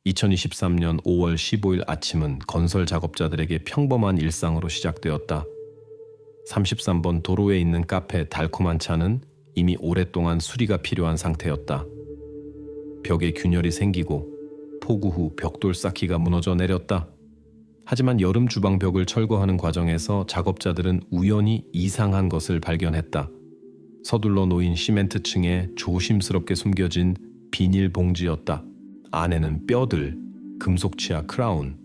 2023년 5월 15일 아침은 건설 작업자들에게 평범한 일상으로 시작되었다. 33번 도로에 있는 카페 달콤한 차는 이미 오랫동안 수리가 필요한 상태였다. 벽에 균열이 생기고 폭우 후 벽돌 쌓기가 무너져 내렸다. 하지만 여름 주방 벽을 철거하는 과정에서 작업자들은 우연히 이상한 것을 발견했다. 서둘러 놓인 시멘트층에 조심스럽게 숨겨진 비닐 봉지였다. 안에는 뼈들, 금속 치아 크라운,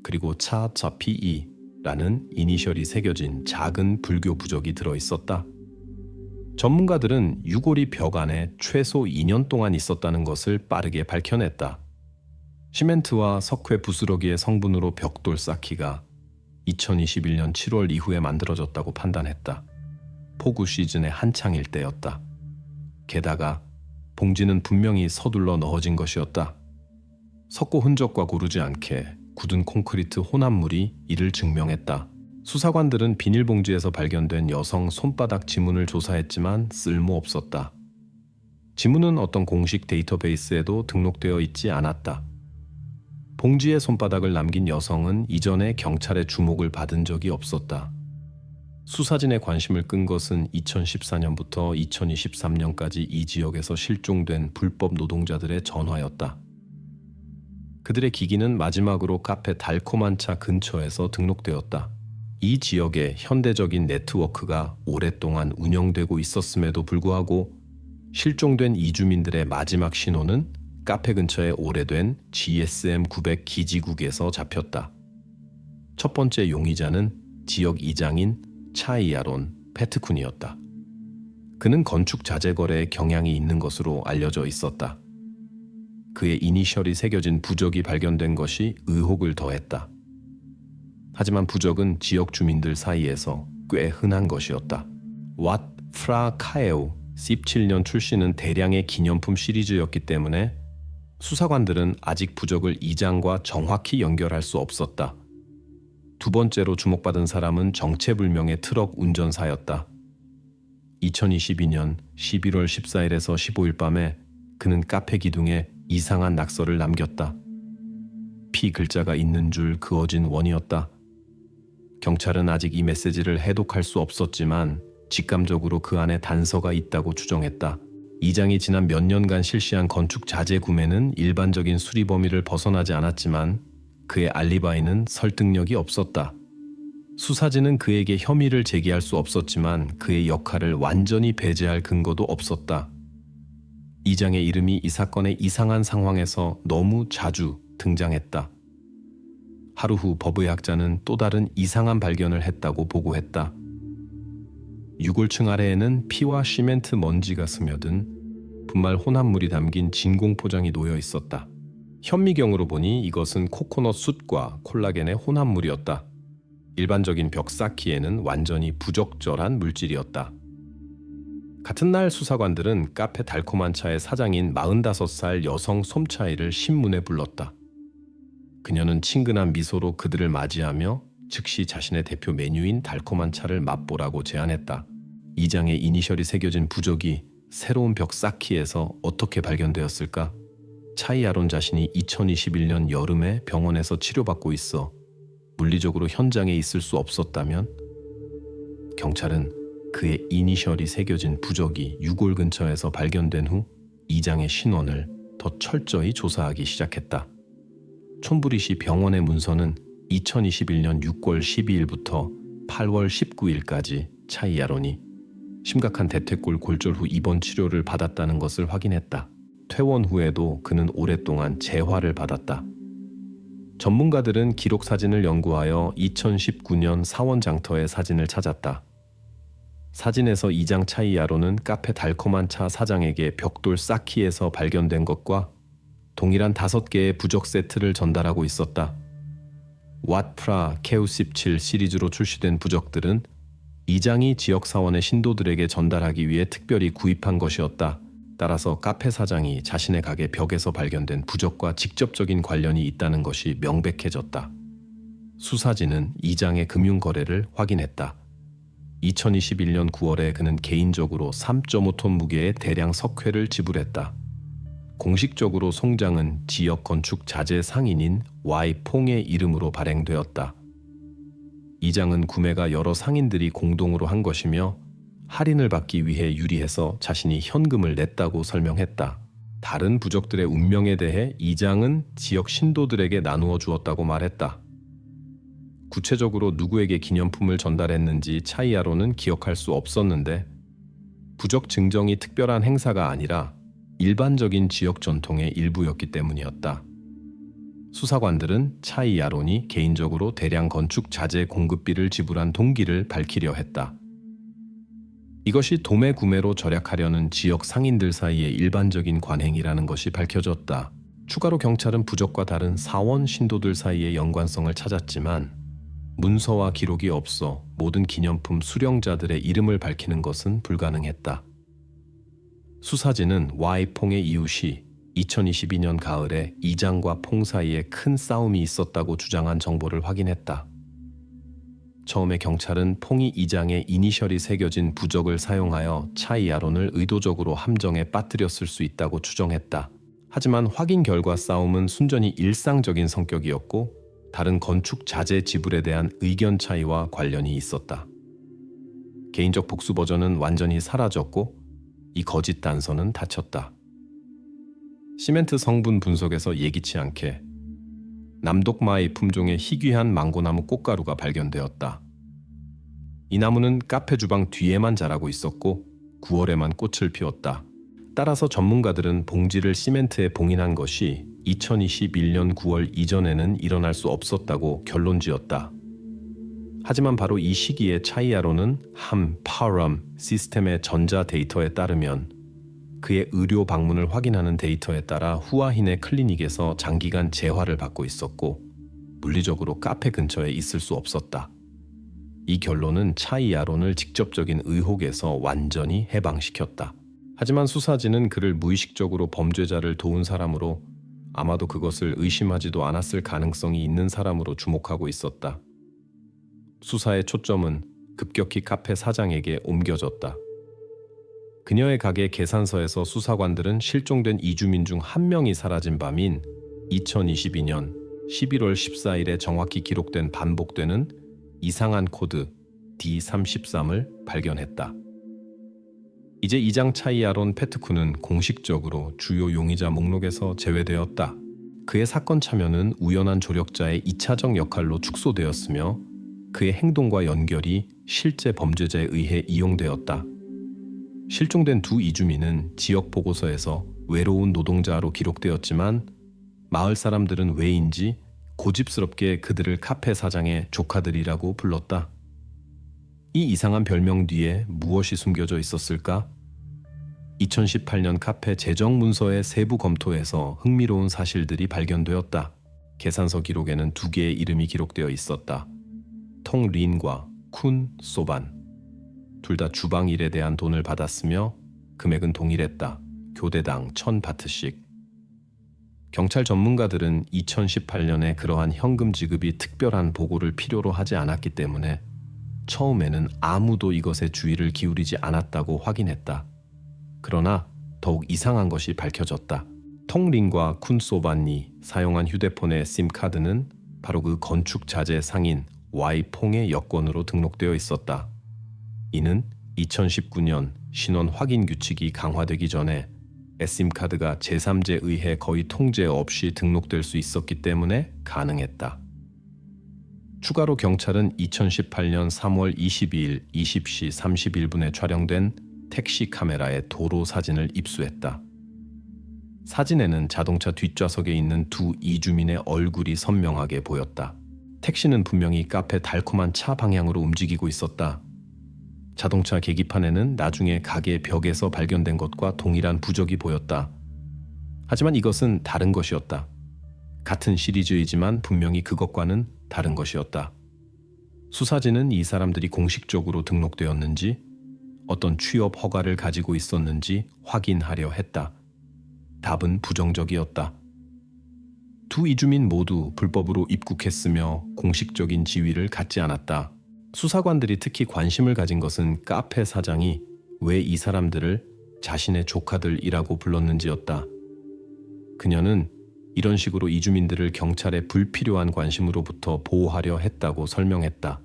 그리고 차차 PE라는 이니셜이 새겨진 작은 불교 부적이 들어있었다. 전문가들은 유골이 벽 안에 최소 2년 동안 있었다는 것을 빠르게 밝혀냈다. 시멘트와 석회 부스러기의 성분으로 벽돌 쌓기가 2021년 7월 이후에 만들어졌다고 판단했다. 폭우 시즌의 한창일 때였다. 게다가 봉지는 분명히 서둘러 넣어진 것이었다. 석고 흔적과 고르지 않게 굳은 콘크리트 혼합물이 이를 증명했다. 수사관들은 비닐봉지에서 발견된 여성 손바닥 지문을 조사했지만 쓸모없었다. 지문은 어떤 공식 데이터베이스에도 등록되어 있지 않았다. 봉지에 손바닥을 남긴 여성은 이전에 경찰의 주목을 받은 적이 없었다. 수사진의 관심을 끈 것은 2014년부터 2023년까지 이 지역에서 실종된 불법 노동자들의 전화였다. 그들의 기기는 마지막으로 카페 달콤한 차 근처에서 등록되었다. 이 지역에 현대적인 네트워크가 오랫동안 운영되고 있었음에도 불구하고 실종된 이주민들의 마지막 신호는 카페 근처의 오래된 GSM-900 기지국에서 잡혔다. 첫 번째 용의자는 지역 이장인 차이아론 페트쿤이었다. 그는 건축 자재 거래에 경향이 있는 것으로 알려져 있었다. 그의 이니셜이 새겨진 부적이 발견된 것이 의혹을 더했다. 하지만 부적은 지역 주민들 사이에서 꽤 흔한 것이었다. 왓 프라 카에오 17년 출시는 대량의 기념품 시리즈였기 때문에 수사관들은 아직 부적을 이장과 정확히 연결할 수 없었다. 두 번째로 주목받은 사람은 정체불명의 트럭 운전사였다. 2022년 11월 14일에서 15일 밤에 그는 카페 기둥에 이상한 낙서를 남겼다. P 글자가 있는 줄 그어진 원이었다. 경찰은 아직 이 메시지를 해독할 수 없었지만 직감적으로 그 안에 단서가 있다고 추정했다. 이장이 지난 몇 년간 실시한 건축 자재 구매는 일반적인 수리 범위를 벗어나지 않았지만 그의 알리바이는 설득력이 없었다. 수사진은 그에게 혐의를 제기할 수 없었지만 그의 역할을 완전히 배제할 근거도 없었다. 이장의 이름이 이 사건의 이상한 상황에서 너무 자주 등장했다. 하루 후 법의학자는 또 다른 이상한 발견을 했다고 보고했다. 유골층 아래에는 피와 시멘트 먼지가 스며든 분말 혼합물이 담긴 진공 포장이 놓여 있었다. 현미경으로 보니 이것은 코코넛 숯과 콜라겐의 혼합물이었다. 일반적인 벽 쌓기에는 완전히 부적절한 물질이었다. 같은 날 수사관들은 카페 달콤한 차의 사장인 45살 여성 솜차이를 신문에 불렀다. 그녀는 친근한 미소로 그들을 맞이하며 즉시 자신의 대표 메뉴인 달콤한 차를 맛보라고 제안했다. 이장의 이니셜이 새겨진 부적이 새로운 벽 쌓기에서 어떻게 발견되었을까? 차이아론 자신이 2021년 여름에 병원에서 치료받고 있어 물리적으로 현장에 있을 수 없었다면? 경찰은 그의 이니셜이 새겨진 부적이 유골 근처에서 발견된 후 이장의 신원을 더 철저히 조사하기 시작했다. 촌부리시 병원의 문서는 2021년 6월 12일부터 8월 19일까지 차이아론이 심각한 대퇴골 골절 후 입원 치료를 받았다는 것을 확인했다. 퇴원 후에도 그는 오랫동안 재활을 받았다. 전문가들은 기록 사진을 연구하여 2019년 사원 장터의 사진을 찾았다. 사진에서 이장 차이아론은 카페 달콤한 차 사장에게 벽돌 쌓기에서 발견된 것과 동일한 5개의 부적 세트를 전달하고 있었다. 왓프라 케우17 시리즈로 출시된 부적들은 이장이 지역 사원의 신도들에게 전달하기 위해 특별히 구입한 것이었다. 따라서 카페 사장이 자신의 가게 벽에서 발견된 부적과 직접적인 관련이 있다는 것이 명백해졌다. 수사진은 이장의 금융 거래를 확인했다. 2021년 9월에 그는 개인적으로 3.5톤 무게의 대량 석회를 지불했다. 공식적으로 송장은 지역 건축 자재 상인인 Y퐁의 이름으로 발행되었다. 이 장은 구매가 여러 상인들이 공동으로 한 것이며 할인을 받기 위해 유리해서 자신이 현금을 냈다고 설명했다. 다른 부족들의 운명에 대해 이 장은 지역 신도들에게 나누어 주었다고 말했다. 구체적으로 누구에게 기념품을 전달했는지 차이아로는 기억할 수 없었는데 부적 증정이 특별한 행사가 아니라 일반적인 지역 전통의 일부였기 때문이었다. 수사관들은 차이아론이 개인적으로 대량 건축 자재 공급비를 지불한 동기를 밝히려 했다. 이것이 도매 구매로 절약하려는 지역 상인들 사이의 일반적인 관행이라는 것이 밝혀졌다. 추가로 경찰은 부적과 다른 사원 신도들 사이의 연관성을 찾았지만 문서와 기록이 없어 모든 기념품 수령자들의 이름을 밝히는 것은 불가능했다. 수사진은 Y퐁의 이웃이 2022년 가을에 이장과 퐁 사이에 큰 싸움이 있었다고 주장한 정보를 확인했다. 처음에 경찰은 퐁이 이장의 이니셜이 새겨진 부적을 사용하여 차이아론을 의도적으로 함정에 빠뜨렸을 수 있다고 추정했다. 하지만 확인 결과 싸움은 순전히 일상적인 성격이었고 다른 건축 자재 지불에 대한 의견 차이와 관련이 있었다. 개인적 복수 버전은 완전히 사라졌고 이 거짓 단서는 닫혔다. 시멘트 성분 분석에서 예기치 않게 남독마이 품종의 희귀한 망고나무 꽃가루가 발견되었다. 이 나무는 카페 주방 뒤에만 자라고 있었고 9월에만 꽃을 피웠다. 따라서 전문가들은 봉지를 시멘트에 봉인한 것이 2021년 9월 이전에는 일어날 수 없었다고 결론지었다. 하지만 바로 이 시기에 차이아로는 파럼 시스템의 전자 데이터에 따르면 그의 의료 방문을 확인하는 데이터에 따라 후아힌의 클리닉에서 장기간 재활을 받고 있었고 물리적으로 카페 근처에 있을 수 없었다. 이 결론은 차이아론을 직접적인 의혹에서 완전히 해방시켰다. 하지만 수사진은 그를 무의식적으로 범죄자를 도운 사람으로 아마도 그것을 의심하지도 않았을 가능성이 있는 사람으로 주목하고 있었다. 수사의 초점은 급격히 카페 사장에게 옮겨졌다. 그녀의 가게 계산서에서 수사관들은 실종된 이주민 중 한 명이 사라진 밤인 2022년 11월 14일에 정확히 기록된 반복되는 이상한 코드 D33을 발견했다. 이제 이장 차이아론 페트쿠는 공식적으로 주요 용의자 목록에서 제외되었다. 그의 사건 참여는 우연한 조력자의 2차적 역할로 축소되었으며 그의 행동과 연결이 실제 범죄자에 의해 이용되었다. 실종된 두 이주민은 지역 보고서에서 외로운 노동자로 기록되었지만 마을 사람들은 왜인지 고집스럽게 그들을 카페 사장의 조카들이라고 불렀다. 이 이상한 별명 뒤에 무엇이 숨겨져 있었을까? 2018년 카페 재정 문서의 세부 검토에서 흥미로운 사실들이 발견되었다. 계산서 기록에는 두 개의 이름이 기록되어 있었다. 통 린과 쿤 소반. 둘 다 주방 일에 대한 돈을 받았으며 금액은 동일했다. 교대당 1000바트씩. 경찰 전문가들은 2018년에 그러한 현금 지급이 특별한 보고를 필요로 하지 않았기 때문에 처음에는 아무도 이것에 주의를 기울이지 않았다고 확인했다. 그러나 더욱 이상한 것이 밝혀졌다. 통린과 쿤소반이 사용한 휴대폰의 심카드는 바로 그 건축 자재 상인 Y퐁의 여권으로 등록되어 있었다. 이는 2019년 신원 확인 규칙이 강화되기 전에 에심카드가 제3자에 의해 거의 통제 없이 등록될 수 있었기 때문에 가능했다. 추가로 경찰은 2018년 3월 22일 20시 31분에 촬영된 택시 카메라의 도로 사진을 입수했다. 사진에는 자동차 뒷좌석에 있는 두 이주민의 얼굴이 선명하게 보였다. 택시는 분명히 카페 달콤한 차 방향으로 움직이고 있었다. 자동차 계기판에는 나중에 가게 벽에서 발견된 것과 동일한 부적이 보였다. 하지만 이것은 다른 것이었다. 같은 시리즈이지만 분명히 그것과는 다른 것이었다. 수사진은 이 사람들이 공식적으로 등록되었는지 어떤 취업 허가를 가지고 있었는지 확인하려 했다. 답은 부정적이었다. 두 이주민 모두 불법으로 입국했으며 공식적인 지위를 갖지 않았다. 수사관들이 특히 관심을 가진 것은 카페 사장이 왜 이 사람들을 자신의 조카들이라고 불렀는지였다. 그녀는 이런 식으로 이주민들을 경찰의 불필요한 관심으로부터 보호하려 했다고 설명했다.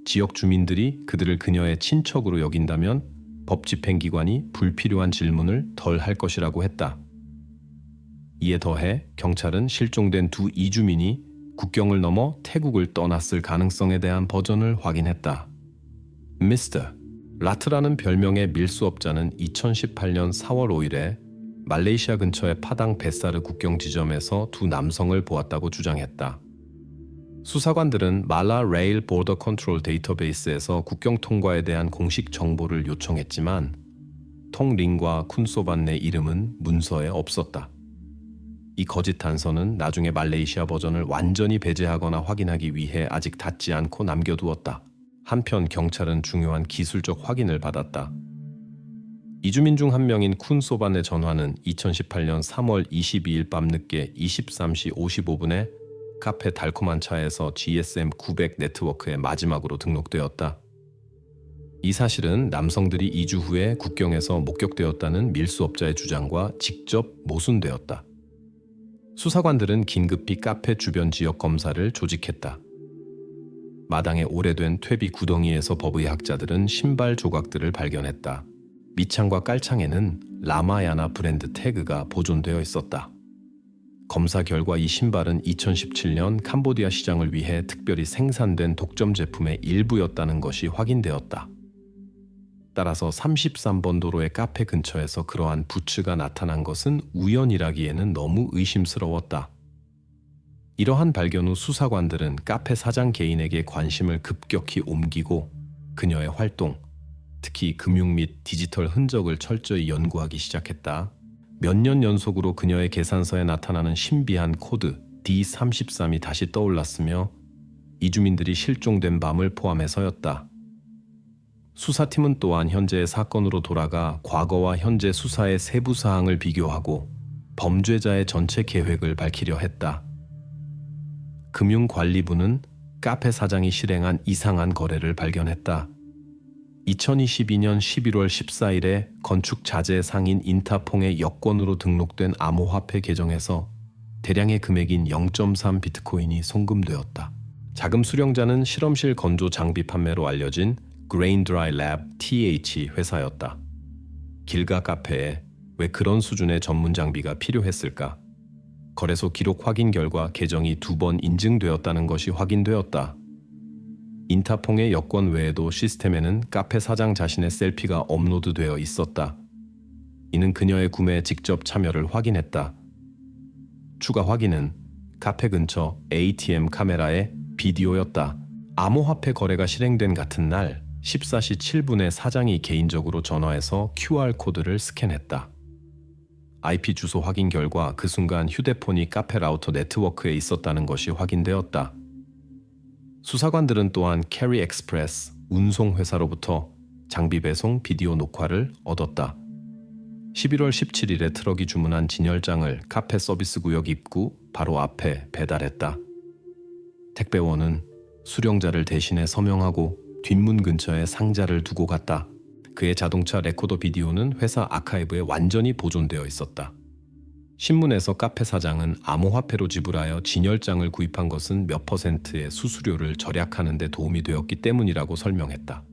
지역 주민들이 그들을 그녀의 친척으로 여긴다면 법 집행기관이 불필요한 질문을 덜 할 것이라고 했다. 이에 더해 경찰은 실종된 두 이주민이 국경을 넘어 태국을 떠났을 가능성에 대한 버전을 확인했다. 미스터 라트라는 별명의 밀수업자는 2018년 4월 5일에 말레이시아 근처의 파당 베사르 국경 지점에서 두 남성을 보았다고 주장했다. 수사관들은 말라 레일 보더 컨트롤 데이터베이스에서 국경 통과에 대한 공식 정보를 요청했지만 통링과 쿤소반의 이름은 문서에 없었다. 이 거짓 단서는 나중에 말레이시아 버전을 완전히 배제하거나 확인하기 위해 아직 닿지 않고 남겨두었다. 한편 경찰은 중요한 기술적 확인을 받았다. 이주민 중 한 명인 쿤소반의 전화는 2018년 3월 22일 밤늦게 23시 55분에 카페 달콤한 차에서 GSM 900 네트워크에 마지막으로 등록되었다. 이 사실은 남성들이 2주 후에 국경에서 목격되었다는 밀수업자의 주장과 직접 모순되었다. 수사관들은 긴급히 카페 주변 지역 검사를 조직했다. 마당에 오래된 퇴비 구덩이에서 법의학자들은 신발 조각들을 발견했다. 밑창과 깔창에는 라마야나 브랜드 태그가 보존되어 있었다. 검사 결과 이 신발은 2017년 캄보디아 시장을 위해 특별히 생산된 독점 제품의 일부였다는 것이 확인되었다. 따라서 33번 도로의 카페 근처에서 그러한 부츠가 나타난 것은 우연이라기에는 너무 의심스러웠다. 이러한 발견 후 수사관들은 카페 사장 개인에게 관심을 급격히 옮기고 그녀의 활동, 특히 금융 및 디지털 흔적을 철저히 연구하기 시작했다. 몇 년 연속으로 그녀의 계산서에 나타나는 신비한 코드 D33이 다시 떠올랐으며 이주민들이 실종된 밤을 포함해서였다. 수사팀은 또한 현재의 사건으로 돌아가 과거와 현재 수사의 세부 사항을 비교하고 범죄자의 전체 계획을 밝히려 했다. 금융관리부는 카페 사장이 실행한 이상한 거래를 발견했다. 2022년 11월 14일에 건축 자재 상인 인타퐁의 여권으로 등록된 암호화폐 계정에서 대량의 금액인 0.3 비트코인이 송금되었다. 자금 수령자는 실험실 건조 장비 판매로 알려진 Grain Dry Lab TH 회사였다. 길가 카페에 왜 그런 수준의 전문 장비가 필요했을까? 거래소 기록 확인 결과 계정이 2번 인증되었다는 것이 확인되었다. 인타퐁의 여권 외에도 시스템에는 카페 사장 자신의 셀피가 업로드되어 있었다. 이는 그녀의 구매에 직접 참여를 확인했다. 추가 확인은 카페 근처 ATM 카메라의 비디오였다. 암호화폐 거래가 실행된 같은 날 14시 7분에 사장이 개인적으로 전화해서 QR코드를 스캔했다. IP 주소 확인 결과 그 순간 휴대폰이 카페 라우터 네트워크에 있었다는 것이 확인되었다. 수사관들은 또한 캐리 엑스프레스 운송회사로부터 장비 배송 비디오 녹화를 얻었다. 11월 17일에 트럭이 주문한 진열장을 카페 서비스 구역 입구 바로 앞에 배달했다. 택배원은 수령자를 대신해 서명하고 뒷문 근처에 상자를 두고 갔다. 그의 자동차 레코더 비디오는 회사 아카이브에 완전히 보존되어 있었다. 신문에서 카페 사장은 암호화폐로 지불하여 진열장을 구입한 것은 몇 %의 수수료를 절약하는 데 도움이 되었기 때문이라고 설명했다.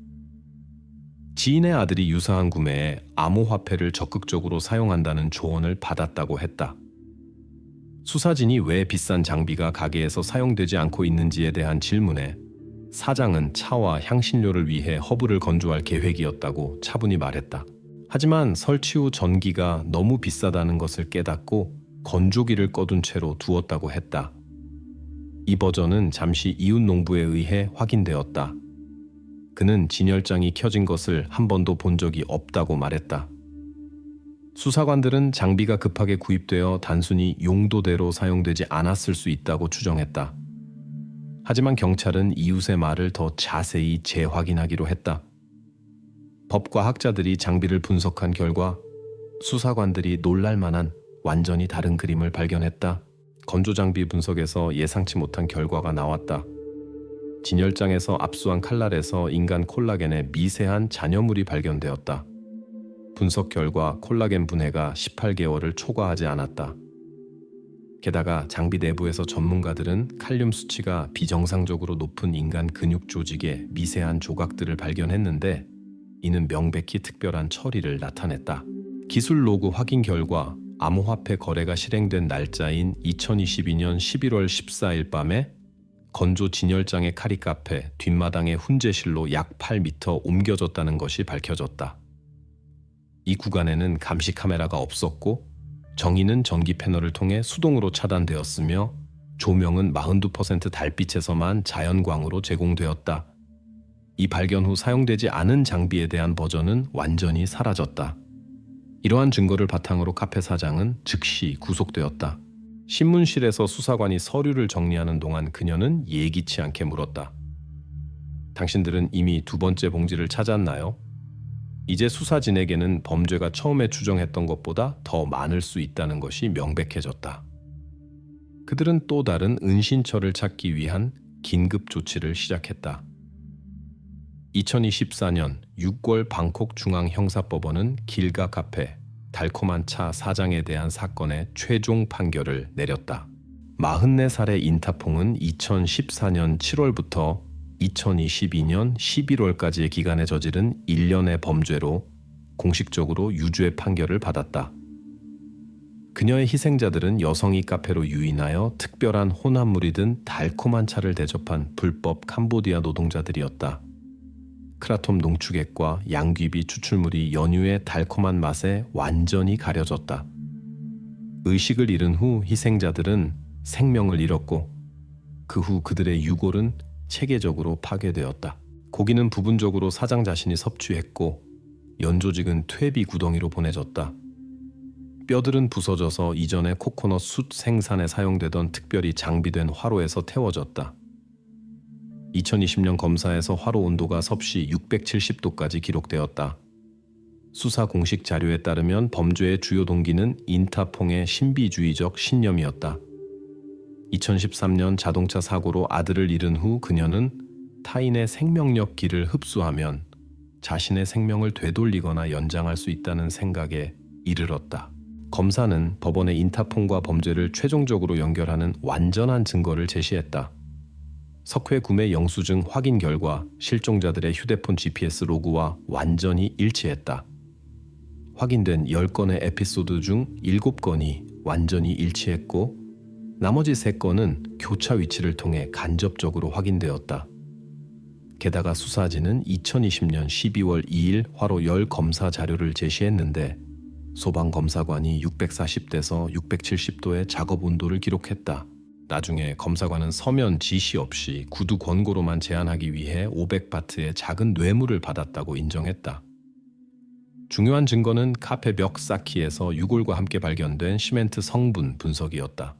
지인의 아들이 유사한 구매에 암호화폐를 적극적으로 사용한다는 조언을 받았다고 했다. 수사진이 왜 비싼 장비가 가게에서 사용되지 않고 있는지에 대한 질문에 사장은 차와 향신료를 위해 허브를 건조할 계획이었다고 차분히 말했다. 하지만 설치 후 전기가 너무 비싸다는 것을 깨닫고 건조기를 꺼둔 채로 두었다고 했다. 이 버전은 잠시 이웃 농부에 의해 확인되었다. 그는 진열장이 켜진 것을 한 번도 본 적이 없다고 말했다. 수사관들은 장비가 급하게 구입되어 단순히 용도대로 사용되지 않았을 수 있다고 추정했다. 하지만 경찰은 이웃의 말을 더 자세히 재확인하기로 했다. 법과학자들이 장비를 분석한 결과 수사관들이 놀랄만한 완전히 다른 그림을 발견했다. 건조장비 분석에서 예상치 못한 결과가 나왔다. 진열장에서 압수한 칼날에서 인간 콜라겐의 미세한 잔여물이 발견되었다. 분석 결과 콜라겐 분해가 18개월을 초과하지 않았다. 게다가 장비 내부에서 전문가들은 칼륨 수치가 비정상적으로 높은 인간 근육 조직의 미세한 조각들을 발견했는데 이는 명백히 특별한 처리를 나타냈다. 기술 로그 확인 결과 암호화폐 거래가 실행된 날짜인 2022년 11월 14일 밤에 건조 진열장의 카리카페 뒷마당의 훈제실로 약 8m 옮겨졌다는 것이 밝혀졌다. 이 구간에는 감시 카메라가 없었고 정의는 전기 패널을 통해 수동으로 차단되었으며 조명은 42% 달빛에서만 자연광으로 제공되었다. 이 발견 후 사용되지 않은 장비에 대한 버전은 완전히 사라졌다. 이러한 증거를 바탕으로 카페 사장은 즉시 구속되었다. 신문실에서 수사관이 서류를 정리하는 동안 그녀는 예기치 않게 물었다. 당신들은 이미 두 번째 봉지를 찾았나요? 이제 수사진에게는 범죄가 처음에 추정했던 것보다 더 많을 수 있다는 것이 명백해졌다. 그들은 또 다른 은신처를 찾기 위한 긴급 조치를 시작했다. 2024년 6월 방콕 중앙형사법원은 길가 카페 달콤한 차 사장에 대한 사건의 최종 판결을 내렸다. 44살의 인타퐁은 2014년 7월부터 2022년 11월까지의 기간에 저지른 1년의 범죄로 공식적으로 유죄 판결을 받았다. 그녀의 희생자들은 여성이 카페로 유인하여 특별한 혼합물이 든 달콤한 차를 대접한 불법 캄보디아 노동자들이었다. 크라톰 농축액과 양귀비 추출물이 연유의 달콤한 맛에 완전히 가려졌다. 의식을 잃은 후 희생자들은 생명을 잃었고 그 후 그들의 유골은 체계적으로 파괴되었다. 고기는 부분적으로 사장 자신이 섭취했고 연조직은 퇴비 구덩이로 보내졌다. 뼈들은 부서져서 이전에 코코넛 숯 생산에 사용되던 특별히 장비된 화로에서 태워졌다. 2020년 검사에서 화로 온도가 섭씨 670도까지 기록되었다. 수사 공식 자료에 따르면 범죄의 주요 동기는 인타퐁의 신비주의적 신념이었다. 2013년 자동차 사고로 아들을 잃은 후 그녀는 타인의 생명력 기를 흡수하면 자신의 생명을 되돌리거나 연장할 수 있다는 생각에 이르렀다. 검사는 법원의 인타퐁과 범죄를 최종적으로 연결하는 완전한 증거를 제시했다. 석회 구매 영수증 확인 결과 실종자들의 휴대폰 GPS 로그와 완전히 일치했다. 확인된 10건의 에피소드 중 7건이 완전히 일치했고 나머지 3건은 교차 위치를 통해 간접적으로 확인되었다. 게다가 수사진은 2020년 12월 2일 화로 열 검사 자료를 제시했는데 소방검사관이 640도에서 670도의 작업 온도를 기록했다. 나중에 검사관은 서면 지시 없이 구두 권고로만 제한하기 위해 500바트의 작은 뇌물을 받았다고 인정했다. 중요한 증거는 카페 벽 쌓기에서 유골과 함께 발견된 시멘트 성분 분석이었다.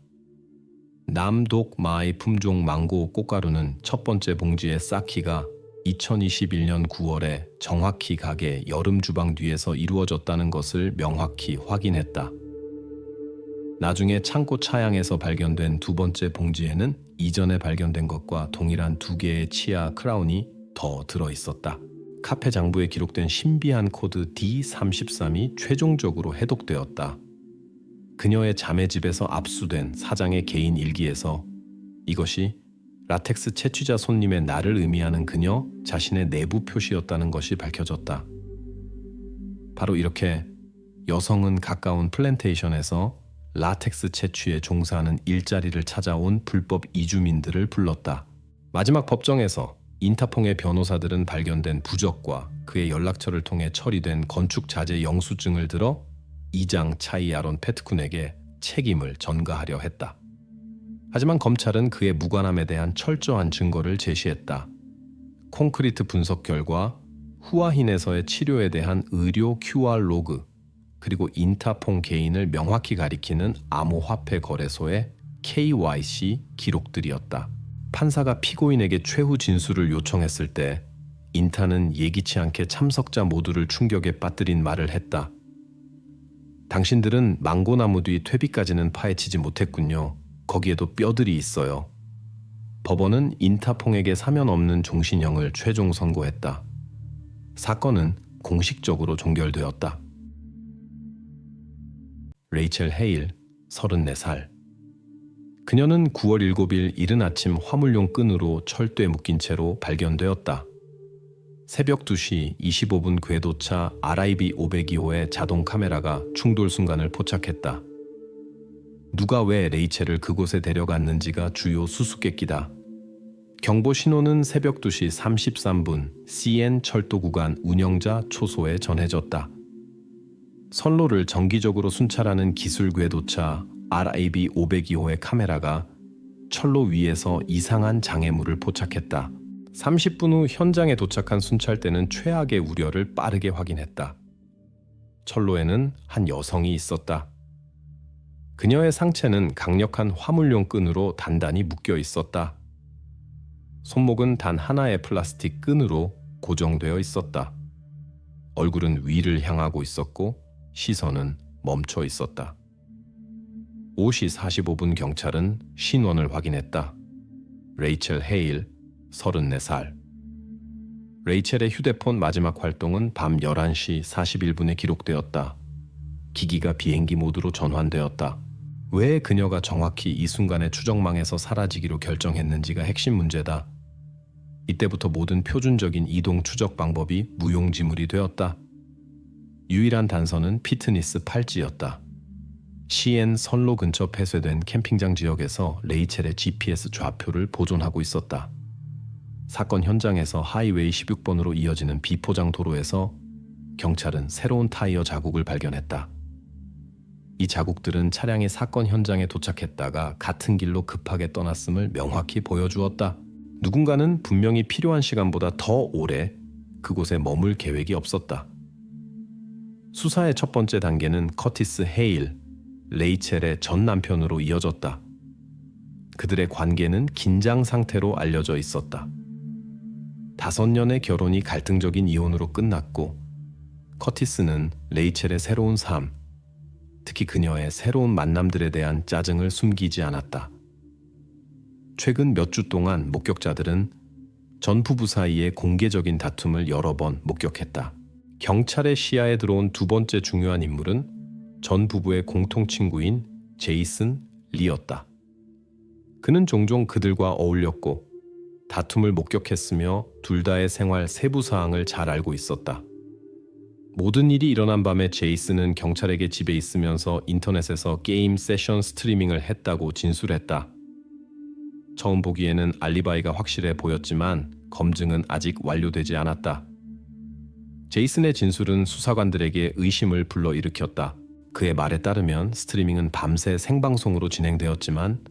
남독 마이 품종 망고 꽃가루는 첫 번째 봉지의 쌓기가 2021년 9월에 정확히 가게 여름 주방 뒤에서 이루어졌다는 것을 명확히 확인했다. 나중에 창고 차양에서 발견된 두 번째 봉지에는 이전에 발견된 것과 동일한 2개의 치아 크라운이 더 들어있었다. 카페 장부에 기록된 신비한 코드 D33이 최종적으로 해독되었다. 그녀의 자매 집에서 압수된 사장의 개인 일기에서 이것이 라텍스 채취자 손님의 날을 의미하는 그녀 자신의 내부 표시였다는 것이 밝혀졌다. 바로 이렇게 여성은 가까운 플랜테이션에서 라텍스 채취에 종사하는 일자리를 찾아온 불법 이주민들을 불렀다. 마지막 법정에서 인타퐁의 변호사들은 발견된 부적과 그의 연락처를 통해 처리된 건축 자재 영수증을 들어 이장 차이 아론 페트쿤에게 책임을 전가하려 했다. 하지만 검찰은 그의 무관함에 대한 철저한 증거를 제시했다. 콘크리트 분석 결과 후아힌에서의 치료에 대한 의료 QR 로그 그리고 인타퐁 개인을 명확히 가리키는 암호화폐 거래소의 KYC 기록들이었다. 판사가 피고인에게 최후 진술을 요청했을 때 인타는 예기치 않게 참석자 모두를 충격에 빠뜨린 말을 했다. 당신들은 망고나무 뒤 퇴비까지는 파헤치지 못했군요. 거기에도 뼈들이 있어요. 법원은 인타퐁에게 사면 없는 종신형을 최종 선고했다. 사건은 공식적으로 종결되었다. 레이첼 헤일, 34살. 그녀는 9월 7일 이른 아침 화물용 끈으로 철도에 묶인 채로 발견되었다. 새벽 2시 25분 궤도차 RIB 502호의 자동 카메라가 충돌 순간을 포착했다. 누가 왜 레이첼을 그곳에 데려갔는지가 주요 수수께끼다. 경보 신호는 새벽 2시 33분 CN 철도 구간 운영자 초소에 전해졌다. 선로를 정기적으로 순찰하는 기술 궤도차 RIB 502호의 카메라가 철로 위에서 이상한 장애물을 포착했다. 30분 후 현장에 도착한 순찰대는 최악의 우려를 빠르게 확인했다. 철로에는 한 여성이 있었다. 그녀의 상체는 강력한 화물용 끈으로 단단히 묶여 있었다. 손목은 단 하나의 플라스틱 끈으로 고정되어 있었다. 얼굴은 위를 향하고 있었고 시선은 멈춰 있었다. 5시 45분 경찰은 신원을 확인했다. 레이첼 헤일, 34살. 레이첼의 휴대폰 마지막 활동은 밤 11시 41분에 기록되었다. 기기가 비행기 모드로 전환되었다. 왜 그녀가 정확히 이 순간에 추적망에서 사라지기로 결정했는지가 핵심 문제다. 이때부터 모든 표준적인 이동 추적 방법이 무용지물이 되었다. 유일한 단서는 피트니스 팔찌였다. CN 선로 근처 폐쇄된 캠핑장 지역에서 레이첼의 GPS 좌표를 보존하고 있었다. 사건 현장에서 하이웨이 16번으로 이어지는 비포장 도로에서 경찰은 새로운 타이어 자국을 발견했다. 이 자국들은 차량이 사건 현장에 도착했다가 같은 길로 급하게 떠났음을 명확히 보여주었다. 누군가는 분명히 필요한 시간보다 더 오래 그곳에 머물 계획이 없었다. 수사의 첫 번째 단계는 커티스 헤일, 레이첼의 전 남편으로 이어졌다. 그들의 관계는 긴장 상태로 알려져 있었다. 5년의 결혼이 갈등적인 이혼으로 끝났고 커티스는 레이첼의 새로운 삶, 특히 그녀의 새로운 만남들에 대한 짜증을 숨기지 않았다. 최근 몇 주 동안 목격자들은 전 부부 사이의 공개적인 다툼을 여러 번 목격했다. 경찰의 시야에 들어온 두 번째 중요한 인물은 전 부부의 공통 친구인 제이슨 리였다. 그는 종종 그들과 어울렸고 다툼을 목격했으며 둘 다의 생활 세부 사항을 잘 알고 있었다. 모든 일이 일어난 밤에 제이슨은 경찰에게 집에 있으면서 인터넷에서 게임 세션 스트리밍을 했다고 진술했다. 처음 보기에는 알리바이가 확실해 보였지만 검증은 아직 완료되지 않았다. 제이슨의 진술은 수사관들에게 의심을 불러일으켰다. 그의 말에 따르면 스트리밍은 밤새 생방송으로 진행되었지만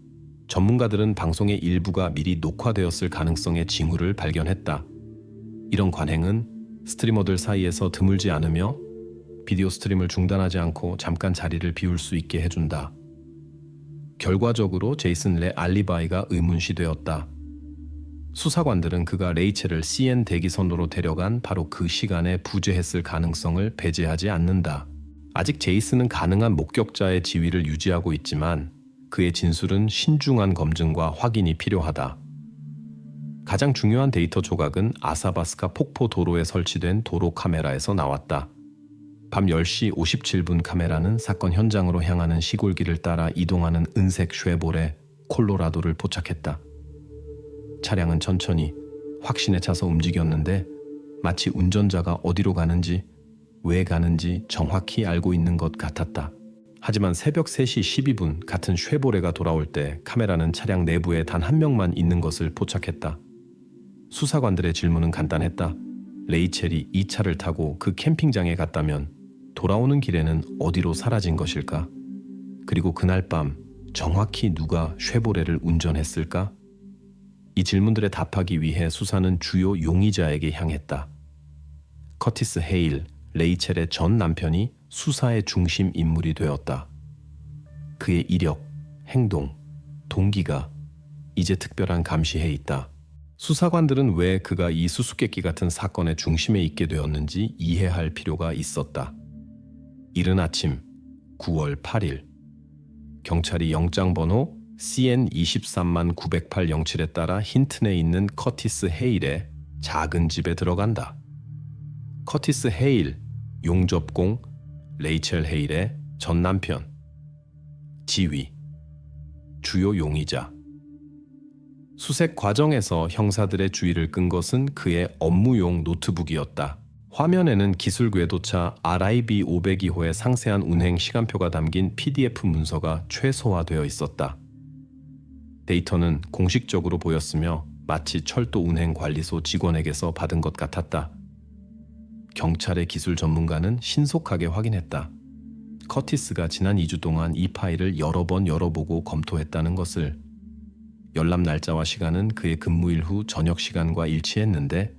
전문가들은 방송의 일부가 미리 녹화되었을 가능성의 징후를 발견했다. 이런 관행은 스트리머들 사이에서 드물지 않으며 비디오 스트림을 중단하지 않고 잠깐 자리를 비울 수 있게 해준다. 결과적으로 제이슨의 알리바이가 의문시되었다. 수사관들은 그가 레이첼을 CN 대기선로로 데려간 바로 그 시간에 부재했을 가능성을 배제하지 않는다. 아직 제이슨은 가능한 목격자의 지위를 유지하고 있지만 그의 진술은 신중한 검증과 확인이 필요하다. 가장 중요한 데이터 조각은 아사바스카 폭포 도로에 설치된 도로 카메라에서 나왔다. 밤 10시 57분 카메라는 사건 현장으로 향하는 시골길을 따라 이동하는 은색 쉐보레 콜로라도를 포착했다. 차량은 천천히 확신에 차서 움직였는데 마치 운전자가 어디로 가는지 왜 가는지 정확히 알고 있는 것 같았다. 하지만 새벽 3시 12분 같은 쉐보레가 돌아올 때 카메라는 차량 내부에 단 한 명만 있는 것을 포착했다. 수사관들의 질문은 간단했다. 레이첼이 이 차를 타고 그 캠핑장에 갔다면 돌아오는 길에는 어디로 사라진 것일까? 그리고 그날 밤 정확히 누가 쉐보레를 운전했을까? 이 질문들에 답하기 위해 수사는 주요 용의자에게 향했다. 커티스 헤일, 레이첼의 전 남편이 수사의 중심 인물이 되었다. 그의 이력, 행동, 동기가 이제 특별한 감시해 있다. 수사관들은 왜 그가 이 수수께끼 같은 사건의 중심에 있게 되었는지 이해할 필요가 있었다. 이른 아침 9월 8일 경찰이 영장번호 CN23-908-07에 따라 힌튼에 있는 커티스 헤일의 작은 집에 들어간다. 커티스 헤일, 용접공, 레이첼 헤일의 전 남편. 지휘, 주요 용의자. 수색 과정에서 형사들의 주의를 끈 것은 그의 업무용 노트북이었다. 화면에는 기술 궤도차 RIB 502호의 상세한 운행 시간표가 담긴 PDF 문서가 최소화되어 있었다. 데이터는 공식적으로 보였으며 마치 철도 운행관리소 직원에게서 받은 것 같았다. 경찰의 기술 전문가는 신속하게 확인했다. 커티스가 지난 2주 동안 이 파일을 여러 번 열어보고 검토했다는 것을. 열람 날짜와 시간은 그의 근무일 후 저녁 시간과 일치했는데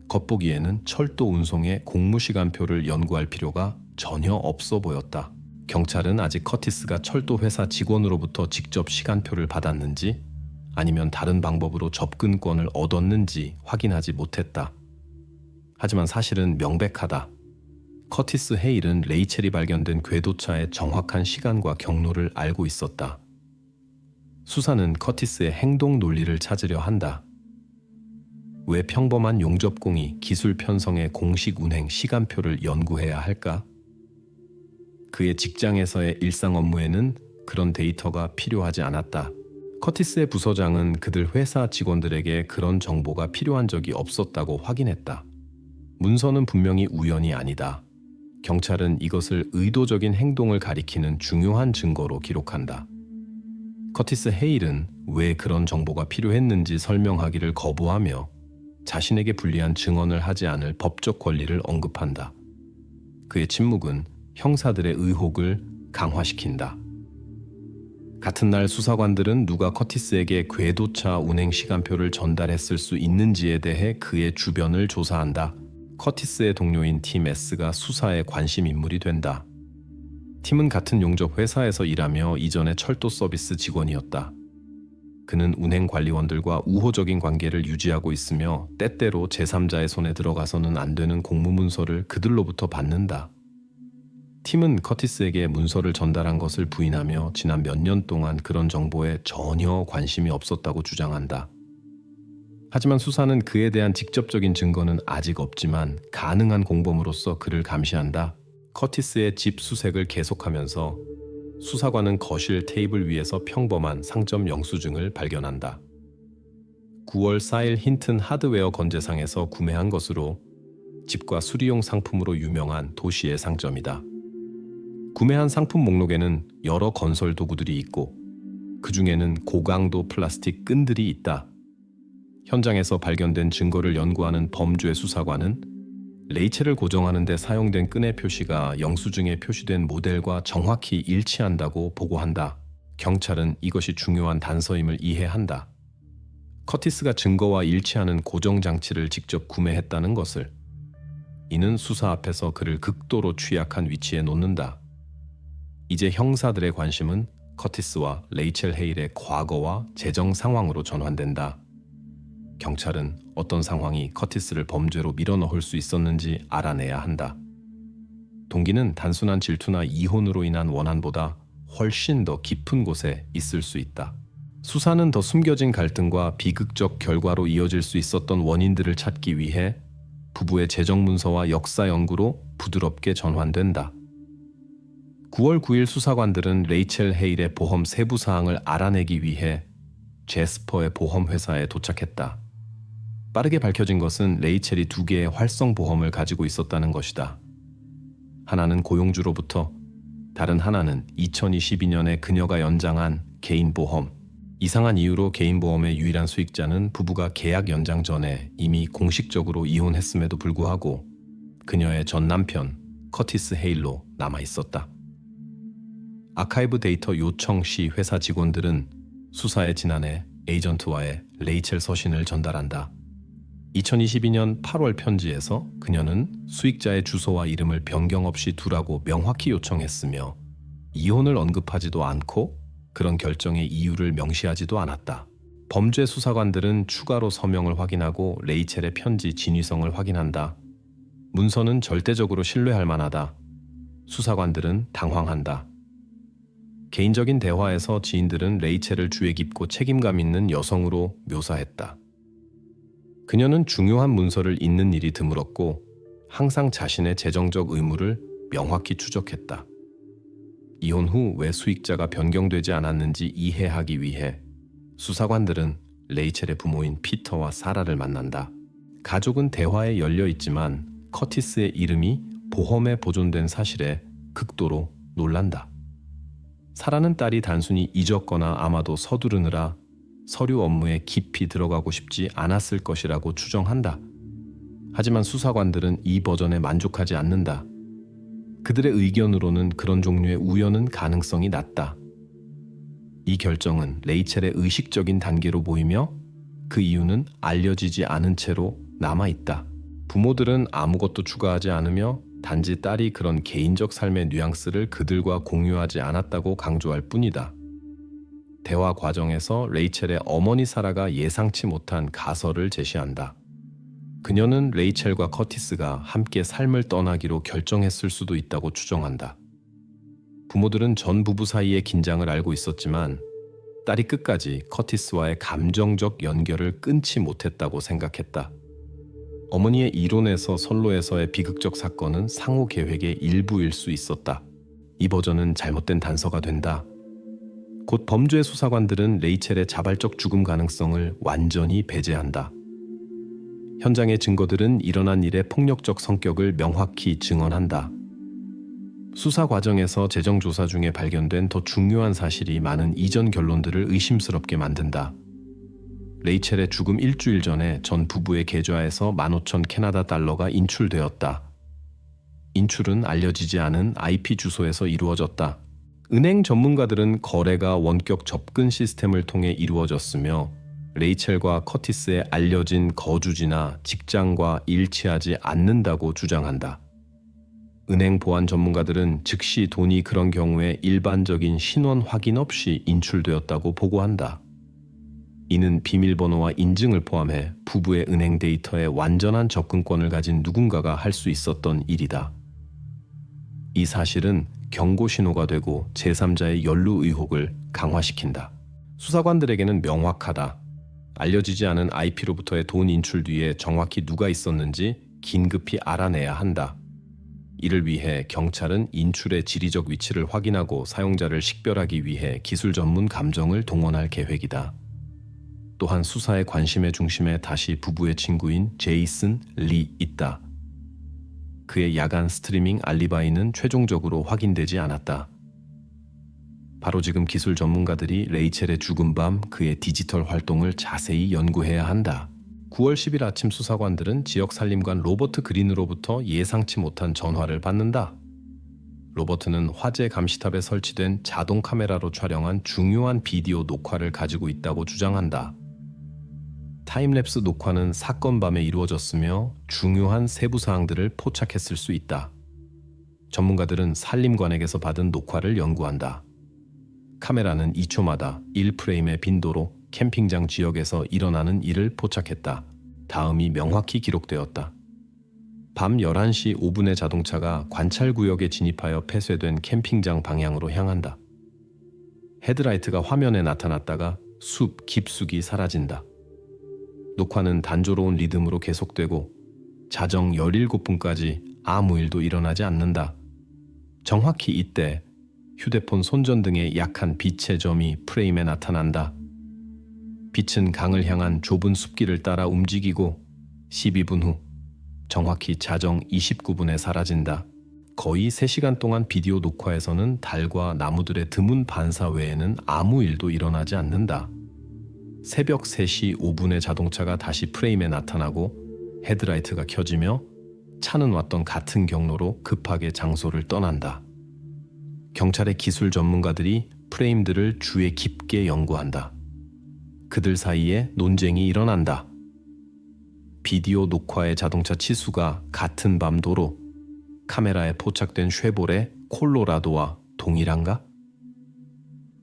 겉보기에는 철도 운송의 공무 시간표를 연구할 필요가 전혀 없어 보였다. 경찰은 아직 커티스가 철도 회사 직원으로부터 직접 시간표를 받았는지 아니면 다른 방법으로 접근권을 얻었는지 확인하지 못했다. 하지만 사실은 명백하다. 커티스 헤일은 레이첼이 발견된 궤도차의 정확한 시간과 경로를 알고 있었다. 수사는 커티스의 행동 논리를 찾으려 한다. 왜 평범한 용접공이 기술 편성의 공식 운행 시간표를 연구해야 할까? 그의 직장에서의 일상 업무에는 그런 데이터가 필요하지 않았다. 커티스의 부서장은 그들 회사 직원들에게 그런 정보가 필요한 적이 없었다고 확인했다. 문서는 분명히 우연이 아니다. 경찰은 이것을 의도적인 행동을 가리키는 중요한 증거로 기록한다. 커티스 헤일은 왜 그런 정보가 필요했는지 설명하기를 거부하며 자신에게 불리한 증언을 하지 않을 법적 권리를 언급한다. 그의 침묵은 형사들의 의혹을 강화시킨다. 같은 날 수사관들은 누가 커티스에게 궤도차 운행 시간표를 전달했을 수 있는지에 대해 그의 주변을 조사한다. 커티스의 동료인 팀 S가 수사에 관심 인물이 된다. 팀은 같은 용접 회사에서 일하며 이전에 철도 서비스 직원이었다. 그는 운행관리원들과 우호적인 관계를 유지하고 있으며 때때로 제3자의 손에 들어가서는 안 되는 공무문서를 그들로부터 받는다. 팀은 커티스에게 문서를 전달한 것을 부인하며 지난 몇 년 동안 그런 정보에 전혀 관심이 없었다고 주장한다. 하지만 수사는 그에 대한 직접적인 증거는 아직 없지만 가능한 공범으로서 그를 감시한다. 커티스의 집 수색을 계속하면서 수사관은 거실 테이블 위에서 평범한 상점 영수증을 발견한다. 9월 4일 힌튼 하드웨어 건재상에서 구매한 것으로 집과 수리용 상품으로 유명한 도시의 상점이다. 구매한 상품 목록에는 여러 건설 도구들이 있고 그 중에는 고강도 플라스틱 끈들이 있다. 현장에서 발견된 증거를 연구하는 범죄 수사관은 레이첼을 고정하는 데 사용된 끈의 표시가 영수증에 표시된 모델과 정확히 일치한다고 보고한다. 경찰은 이것이 중요한 단서임을 이해한다. 커티스가 증거와 일치하는 고정 장치를 직접 구매했다는 것을. 이는 수사 앞에서 그를 극도로 취약한 위치에 놓는다. 이제 형사들의 관심은 커티스와 레이첼 헤일의 과거와 재정 상황으로 전환된다. 경찰은 어떤 상황이 커티스를 범죄로 밀어넣을 수 있었는지 알아내야 한다. 동기는 단순한 질투나 이혼으로 인한 원한보다 훨씬 더 깊은 곳에 있을 수 있다. 수사는 더 숨겨진 갈등과 비극적 결과로 이어질 수 있었던 원인들을 찾기 위해 부부의 재정 문서와 역사 연구로 부드럽게 전환된다. 9월 9일 수사관들은 레이첼 헤일의 보험 세부 사항을 알아내기 위해 제스퍼의 보험회사에 도착했다. 빠르게 밝혀진 것은 레이첼이 2개의 활성 보험을 가지고 있었다는 것이다. 하나는 고용주로부터, 다른 하나는 2022년에 그녀가 연장한 개인 보험. 이상한 이유로 개인 보험의 유일한 수익자는 부부가 계약 연장 전에 이미 공식적으로 이혼했음에도 불구하고 그녀의 전 남편 커티스 헤일로 남아 있었다. 아카이브 데이터 요청 시 회사 직원들은 수사에 지난해 에이전트와의 레이첼 서신을 전달한다. 2022년 8월 편지에서 그녀는 수익자의 주소와 이름을 변경 없이 두라고 명확히 요청했으며 이혼을 언급하지도 않고 그런 결정의 이유를 명시하지도 않았다. 범죄 수사관들은 추가로 서명을 확인하고 레이첼의 편지 진위성을 확인한다. 문서는 절대적으로 신뢰할 만하다. 수사관들은 당황한다. 개인적인 대화에서 지인들은 레이첼을 주의 깊고 책임감 있는 여성으로 묘사했다. 그녀는 중요한 문서를 읽는 일이 드물었고 항상 자신의 재정적 의무를 명확히 추적했다. 이혼 후 왜 수익자가 변경되지 않았는지 이해하기 위해 수사관들은 레이첼의 부모인 피터와 사라를 만난다. 가족은 대화에 열려 있지만 커티스의 이름이 보험에 보존된 사실에 극도로 놀란다. 사라는 딸이 단순히 잊었거나 아마도 서두르느라 서류 업무에 깊이 들어가고 싶지 않았을 것이라고 추정한다. 하지만 수사관들은 이 버전에 만족하지 않는다. 그들의 의견으로는 그런 종류의 우연은 가능성이 낮다. 이 결정은 레이첼의 의식적인 단계로 보이며 그 이유는 알려지지 않은 채로 남아있다. 부모들은 아무것도 추가하지 않으며 단지 딸이 그런 개인적 삶의 뉘앙스를 그들과 공유하지 않았다고 강조할 뿐이다. 대화 과정에서 레이첼의 어머니 사라가 예상치 못한 가설을 제시한다. 그녀는 레이첼과 커티스가 함께 삶을 떠나기로 결정했을 수도 있다고 추정한다. 부모들은 전 부부 사이의 긴장을 알고 있었지만 딸이 끝까지 커티스와의 감정적 연결을 끊지 못했다고 생각했다. 어머니의 이론에서 선로에서의 비극적 사건은 상호 계획의 일부일 수 있었다. 이 버전은 잘못된 단서가 된다. 곧 범죄 수사관들은 레이첼의 자발적 죽음 가능성을 완전히 배제한다. 현장의 증거들은 일어난 일의 폭력적 성격을 명확히 증언한다. 수사 과정에서 재정조사 중에 발견된 더 중요한 사실이 많은 이전 결론들을 의심스럽게 만든다. 레이첼의 죽음 일주일 전에 전 부부의 계좌에서 15,000 캐나다 달러가 인출되었다. 인출은 알려지지 않은 IP 주소에서 이루어졌다. 은행 전문가들은 거래가 원격 접근 시스템을 통해 이루어졌으며 레이첼과 커티스의 알려진 거주지나 직장과 일치하지 않는다고 주장한다. 은행 보안 전문가들은 즉시 돈이 그런 경우에 일반적인 신원 확인 없이 인출되었다고 보고한다. 이는 비밀번호와 인증을 포함해 부부의 은행 데이터에 완전한 접근권을 가진 누군가가 할 수 있었던 일이다. 이 사실은 경고 신호가 되고 제3자의 연루 의혹을 강화시킨다. 수사관들에게는 명확하다. 알려지지 않은 IP로부터의 돈 인출 뒤에 정확히 누가 있었는지 긴급히 알아내야 한다. 이를 위해 경찰은 인출의 지리적 위치를 확인하고 사용자를 식별하기 위해 기술 전문 감정을 동원할 계획이다. 또한 수사의 관심의 중심에 다시 부부의 친구인 제이슨 리 있다. 그의 야간 스트리밍 알리바이는 최종적으로 확인되지 않았다. 바로 지금 기술 전문가들이 레이첼의 죽은 밤 그의 디지털 활동을 자세히 연구해야 한다. 9월 10일 아침 수사관들은 지역 산림관 로버트 그린으로부터 예상치 못한 전화를 받는다. 로버트는 화재 감시탑에 설치된 자동 카메라로 촬영한 중요한 비디오 녹화를 가지고 있다고 주장한다. 타임랩스 녹화는 사건 밤에 이루어졌으며 중요한 세부 사항들을 포착했을 수 있다. 전문가들은 산림관에게서 받은 녹화를 연구한다. 카메라는 2초마다 1프레임의 빈도로 캠핑장 지역에서 일어나는 일을 포착했다. 다음이 명확히 기록되었다. 밤 11시 5분의 자동차가 관찰구역에 진입하여 폐쇄된 캠핑장 방향으로 향한다. 헤드라이트가 화면에 나타났다가 숲 깊숙이 사라진다. 녹화는 단조로운 리듬으로 계속되고 자정 17분까지 아무 일도 일어나지 않는다. 정확히 이때 휴대폰 손전등의 약한 빛의 점이 프레임에 나타난다. 빛은 강을 향한 좁은 숲길을 따라 움직이고 12분 후 정확히 자정 29분에 사라진다. 거의 3시간 동안 비디오 녹화에서는 달과 나무들의 드문 반사 외에는 아무 일도 일어나지 않는다. 새벽 3시 5분에 자동차가 다시 프레임에 나타나고 헤드라이트가 켜지며 차는 왔던 같은 경로로 급하게 장소를 떠난다. 경찰의 기술 전문가들이 프레임들을 주의 깊게 연구한다. 그들 사이에 논쟁이 일어난다. 비디오 녹화의 자동차 치수가 같은 밤 도로, 카메라에 포착된 쉐보레 콜로라도와 동일한가?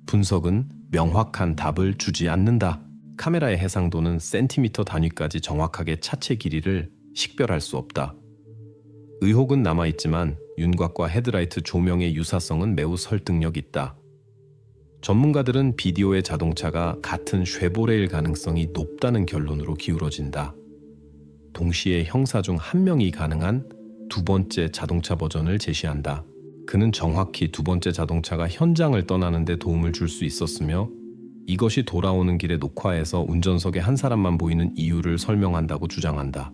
분석은 명확한 답을 주지 않는다. 카메라의 해상도는 센티미터 단위까지 정확하게 차체 길이를 식별할 수 없다. 의혹은 남아있지만 윤곽과 헤드라이트 조명의 유사성은 매우 설득력 있다. 전문가들은 비디오의 자동차가 같은 쉐보레일 가능성이 높다는 결론으로 기울어진다. 동시에 형사 중 한 명이 가능한 두 번째 자동차 버전을 제시한다. 그는 정확히 두 번째 자동차가 현장을 떠나는 데 도움을 줄 수 있었으며 이것이 돌아오는 길의 녹화에서 운전석에 한 사람만 보이는 이유를 설명한다고 주장한다.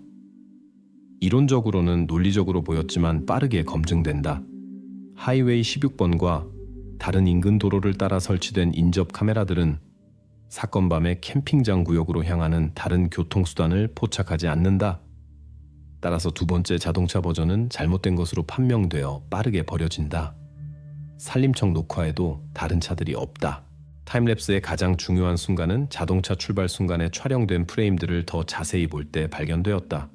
이론적으로는 논리적으로 보였지만 빠르게 검증된다. 하이웨이 16번과 다른 인근 도로를 따라 설치된 인접 카메라들은 사건 밤에 캠핑장 구역으로 향하는 다른 교통수단을 포착하지 않는다. 따라서 두 번째 자동차 버전은 잘못된 것으로 판명되어 빠르게 버려진다. 산림청 녹화에도 다른 차들이 없다. 타임랩스의 가장 중요한 순간은 자동차 출발 순간에 촬영된 프레임들을 더 자세히 볼 때 발견되었다.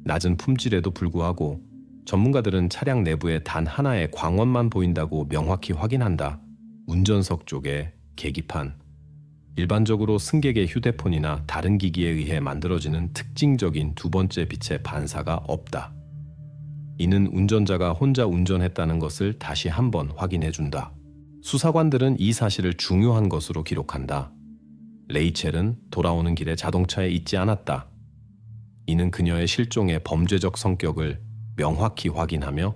낮은 품질에도 불구하고 전문가들은 차량 내부에 단 하나의 광원만 보인다고 명확히 확인한다. 운전석 쪽에 계기판. 일반적으로 승객의 휴대폰이나 다른 기기에 의해 만들어지는 특징적인 두 번째 빛의 반사가 없다. 이는 운전자가 혼자 운전했다는 것을 다시 한번 확인해준다. 수사관들은 이 사실을 중요한 것으로 기록한다. 레이첼은 돌아오는 길에 자동차에 있지 않았다. 이는 그녀의 실종의 범죄적 성격을 명확히 확인하며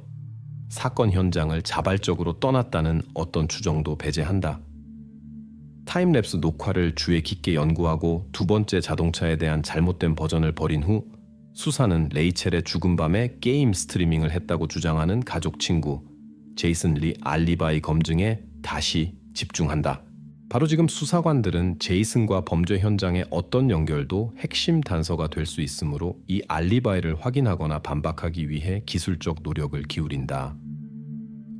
사건 현장을 자발적으로 떠났다는 어떤 추정도 배제한다. 타임랩스 녹화를 주의 깊게 연구하고 두 번째 자동차에 대한 잘못된 버전을 버린 후 수사는 레이첼의 죽은 밤에 게임 스트리밍을 했다고 주장하는 가족 친구 제이슨 리 알리바이 검증에 다시 집중한다. 바로 지금 수사관들은 제이슨과 범죄 현장의 어떤 연결도 핵심 단서가 될 수 있으므로 이 알리바이를 확인하거나 반박하기 위해 기술적 노력을 기울인다.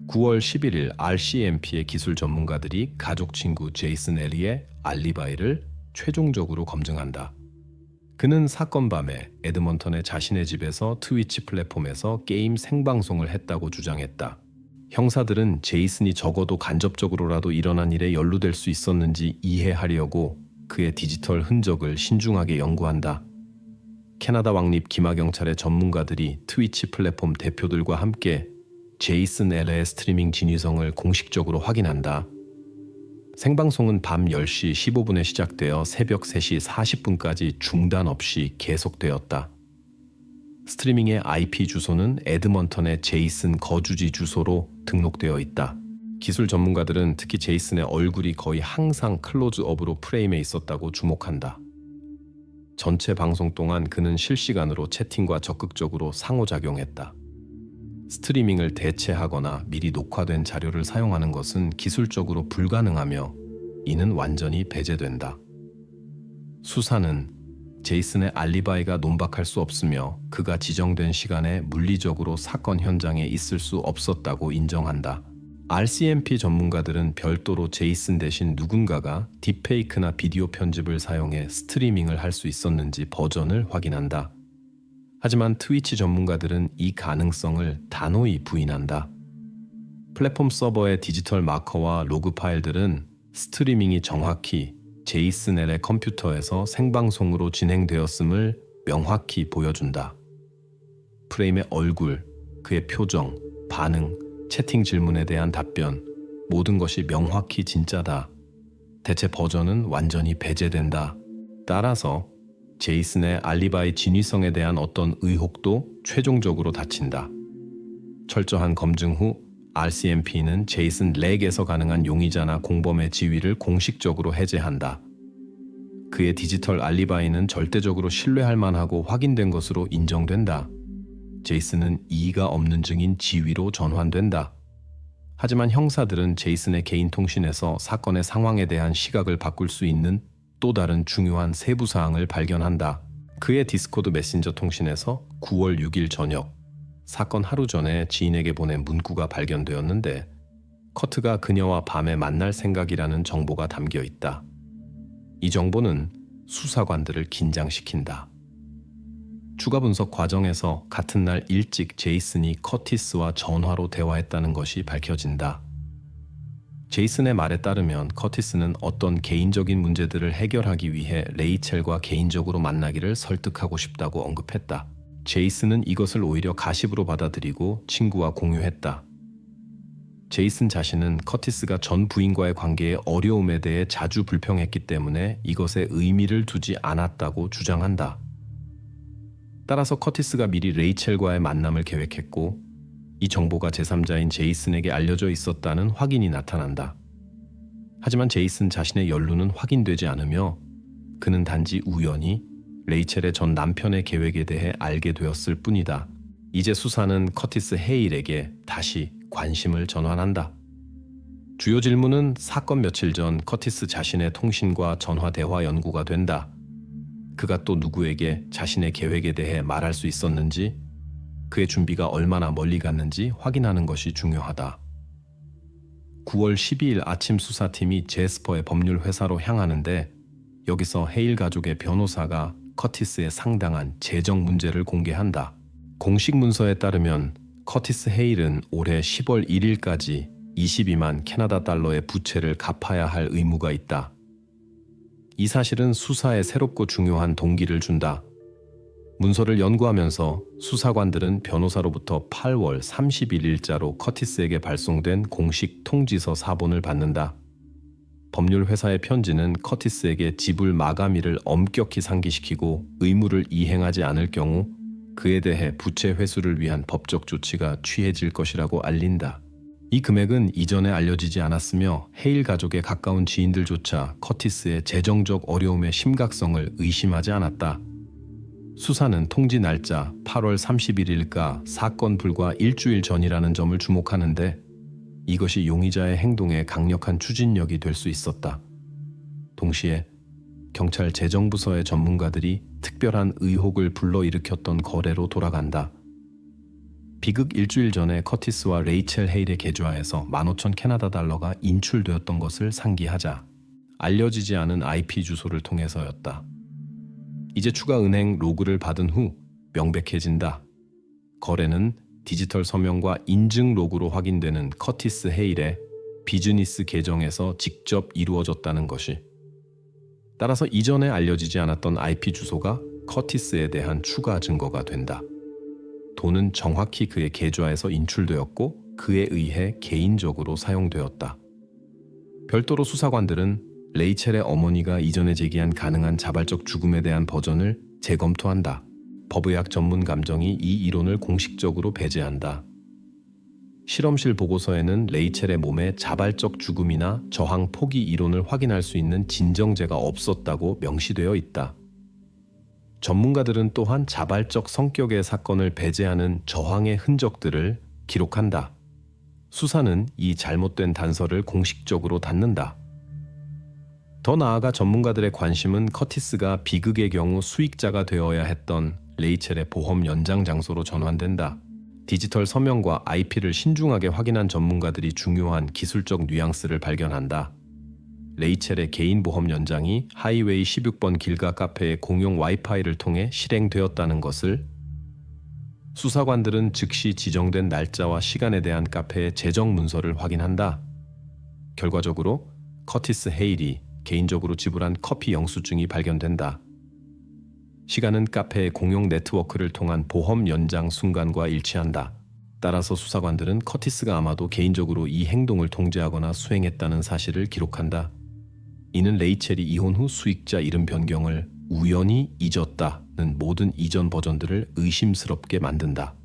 9월 11일 RCMP의 기술 전문가들이 가족 친구 제이슨 엘리의 알리바이를 최종적으로 검증한다. 그는 사건 밤에 에드먼턴의 자신의 집에서 트위치 플랫폼에서 게임 생방송을 했다고 주장했다. 형사들은 제이슨이 적어도 간접적으로라도 일어난 일에 연루될 수 있었는지 이해하려고 그의 디지털 흔적을 신중하게 연구한다. 캐나다 왕립 기마경찰의 전문가들이 트위치 플랫폼 대표들과 함께 제이슨 엘의 스트리밍 진위성을 공식적으로 확인한다. 생방송은 밤 10시 15분에 시작되어 새벽 3시 40분까지 중단 없이 계속되었다. 스트리밍의 IP 주소는 에드먼턴의 제이슨 거주지 주소로 등록되어 있다. 기술 전문가들은 특히 제이슨의 얼굴이 거의 항상 클로즈업으로 프레임에 있었다고 주목한다. 전체 방송 동안 그는 실시간으로 채팅과 적극적으로 상호작용했다. 스트리밍을 대체하거나 미리 녹화된 자료를 사용하는 것은 기술적으로 불가능하며 이는 완전히 배제된다. 수사는 제이슨의 알리바이가 논박할 수 없으며 그가 지정된 시간에 물리적으로 사건 현장에 있을 수 없었다고 인정한다. RCMP 전문가들은 별도로 제이슨 대신 누군가가 딥페이크나 비디오 편집을 사용해 스트리밍을 할 수 있었는지 버전을 확인한다. 하지만 트위치 전문가들은 이 가능성을 단호히 부인한다. 플랫폼 서버의 디지털 마커와 로그 파일들은 스트리밍이 정확히 제이슨 엘의 컴퓨터에서 생방송으로 진행되었음을 명확히 보여준다. 프레임의 얼굴, 그의 표정, 반응, 채팅 질문에 대한 답변, 모든 것이 명확히 진짜다. 대체 버전은 완전히 배제된다. 따라서 제이슨의 알리바이 진위성에 대한 어떤 의혹도 최종적으로 닫힌다. 철저한 검증 후 RCMP는 제이슨 렉에서 가능한 용의자나 공범의 지위를 공식적으로 해제한다. 그의 디지털 알리바이는 절대적으로 신뢰할 만하고 확인된 것으로 인정된다. 제이슨은 이의가 없는 증인 지위로 전환된다. 하지만 형사들은 제이슨의 개인 통신에서 사건의 상황에 대한 시각을 바꿀 수 있는 또 다른 중요한 세부 사항을 발견한다. 그의 디스코드 메신저 통신에서 9월 6일 저녁 사건 하루 전에 지인에게 보낸 문구가 발견되었는데 커트가 그녀와 밤에 만날 생각이라는 정보가 담겨 있다. 이 정보는 수사관들을 긴장시킨다. 추가 분석 과정에서 같은 날 일찍 제이슨이 커티스와 전화로 대화했다는 것이 밝혀진다. 제이슨의 말에 따르면 커티스는 어떤 개인적인 문제들을 해결하기 위해 레이첼과 개인적으로 만나기를 설득하고 싶다고 언급했다. 제이슨은 이것을 오히려 가십으로 받아들이고 친구와 공유했다. 제이슨 자신은 커티스가 전 부인과의 관계의 어려움에 대해 자주 불평했기 때문에 이것에 의미를 두지 않았다고 주장한다. 따라서 커티스가 미리 레이첼과의 만남을 계획했고 이 정보가 제3자인 제이슨에게 알려져 있었다는 확인이 나타난다. 하지만 제이슨 자신의 연루는 확인되지 않으며 그는 단지 우연히 레이첼의 전 남편의 계획에 대해 알게 되었을 뿐이다. 이제 수사는 커티스 헤일에게 다시 관심을 전환한다. 주요 질문은 사건 며칠 전 커티스 자신의 통신과 전화 대화 연구가 된다. 그가 또 누구에게 자신의 계획에 대해 말할 수 있었는지, 그의 준비가 얼마나 멀리 갔는지 확인하는 것이 중요하다. 9월 12일 아침 수사팀이 제스퍼의 법률 회사로 향하는데 여기서 헤일 가족의 변호사가 커티스의 상당한 재정 문제를 공개한다. 공식 문서에 따르면 커티스 헤일은 올해 10월 1일까지 22만 캐나다 달러의 부채를 갚아야 할 의무가 있다. 이 사실은 수사에 새롭고 중요한 동기를 준다. 문서를 연구하면서 수사관들은 변호사로부터 8월 31일자로 커티스에게 발송된 공식 통지서 사본을 받는다. 법률 회사의 편지는 커티스에게 지불 마감일을 엄격히 상기시키고 의무를 이행하지 않을 경우 그에 대해 부채 회수를 위한 법적 조치가 취해질 것이라고 알린다. 이 금액은 이전에 알려지지 않았으며 헤일 가족의 가까운 지인들조차 커티스의 재정적 어려움의 심각성을 의심하지 않았다. 수사는 통지 날짜 8월 31일과 사건 불과 일주일 전이라는 점을 주목하는데 이것이 용의자의 행동에 강력한 추진력이 될 수 있었다. 동시에 경찰 재정부서의 전문가들이 특별한 의혹을 불러일으켰던 거래로 돌아간다. 비극 일주일 전에 커티스와 레이첼 헤일의 계좌에서 15,000 캐나다 달러가 인출되었던 것을 상기하자 알려지지 않은 IP 주소를 통해서였다. 이제 추가 은행 로그를 받은 후 명백해진다. 거래는 디지털 서명과 인증 로그로 확인되는 커티스 헤일의 비즈니스 계정에서 직접 이루어졌다는 것이. 따라서 이전에 알려지지 않았던 IP 주소가 커티스에 대한 추가 증거가 된다. 돈은 정확히 그의 계좌에서 인출되었고 그에 의해 개인적으로 사용되었다. 별도로 수사관들은 레이첼의 어머니가 이전에 제기한 가능한 자발적 죽음에 대한 버전을 재검토한다. 법의학 전문 감정이 이 이론을 공식적으로 배제한다. 실험실 보고서에는 레이첼의 몸에 자발적 죽음이나 저항 포기 이론을 확인할 수 있는 진정제가 없었다고 명시되어 있다. 전문가들은 또한 자발적 성격의 사건을 배제하는 저항의 흔적들을 기록한다. 수사는 이 잘못된 단서를 공식적으로 닫는다. 더 나아가 전문가들의 관심은 커티스가 비극의 경우 수익자가 되어야 했던 레이첼의 보험 연장 장소로 전환된다. 디지털 서명과 IP를 신중하게 확인한 전문가들이 중요한 기술적 뉘앙스를 발견한다. 레이첼의 개인 보험 연장이 하이웨이 16번 길가 카페의 공용 와이파이를 통해 실행되었다는 것을, 수사관들은 즉시 지정된 날짜와 시간에 대한 카페의 재정 문서를 확인한다. 결과적으로 커티스 헤일이 개인적으로 지불한 커피 영수증이 발견된다. 시간은 카페의 공용 네트워크를 통한 보험 연장 순간과 일치한다. 따라서 수사관들은 커티스가 아마도 개인적으로 이 행동을 통제하거나 수행했다는 사실을 기록한다. 이는 레이첼이 이혼 후 수익자 이름 변경을 우연히 잊었다는 모든 이전 버전들을 의심스럽게 만든다.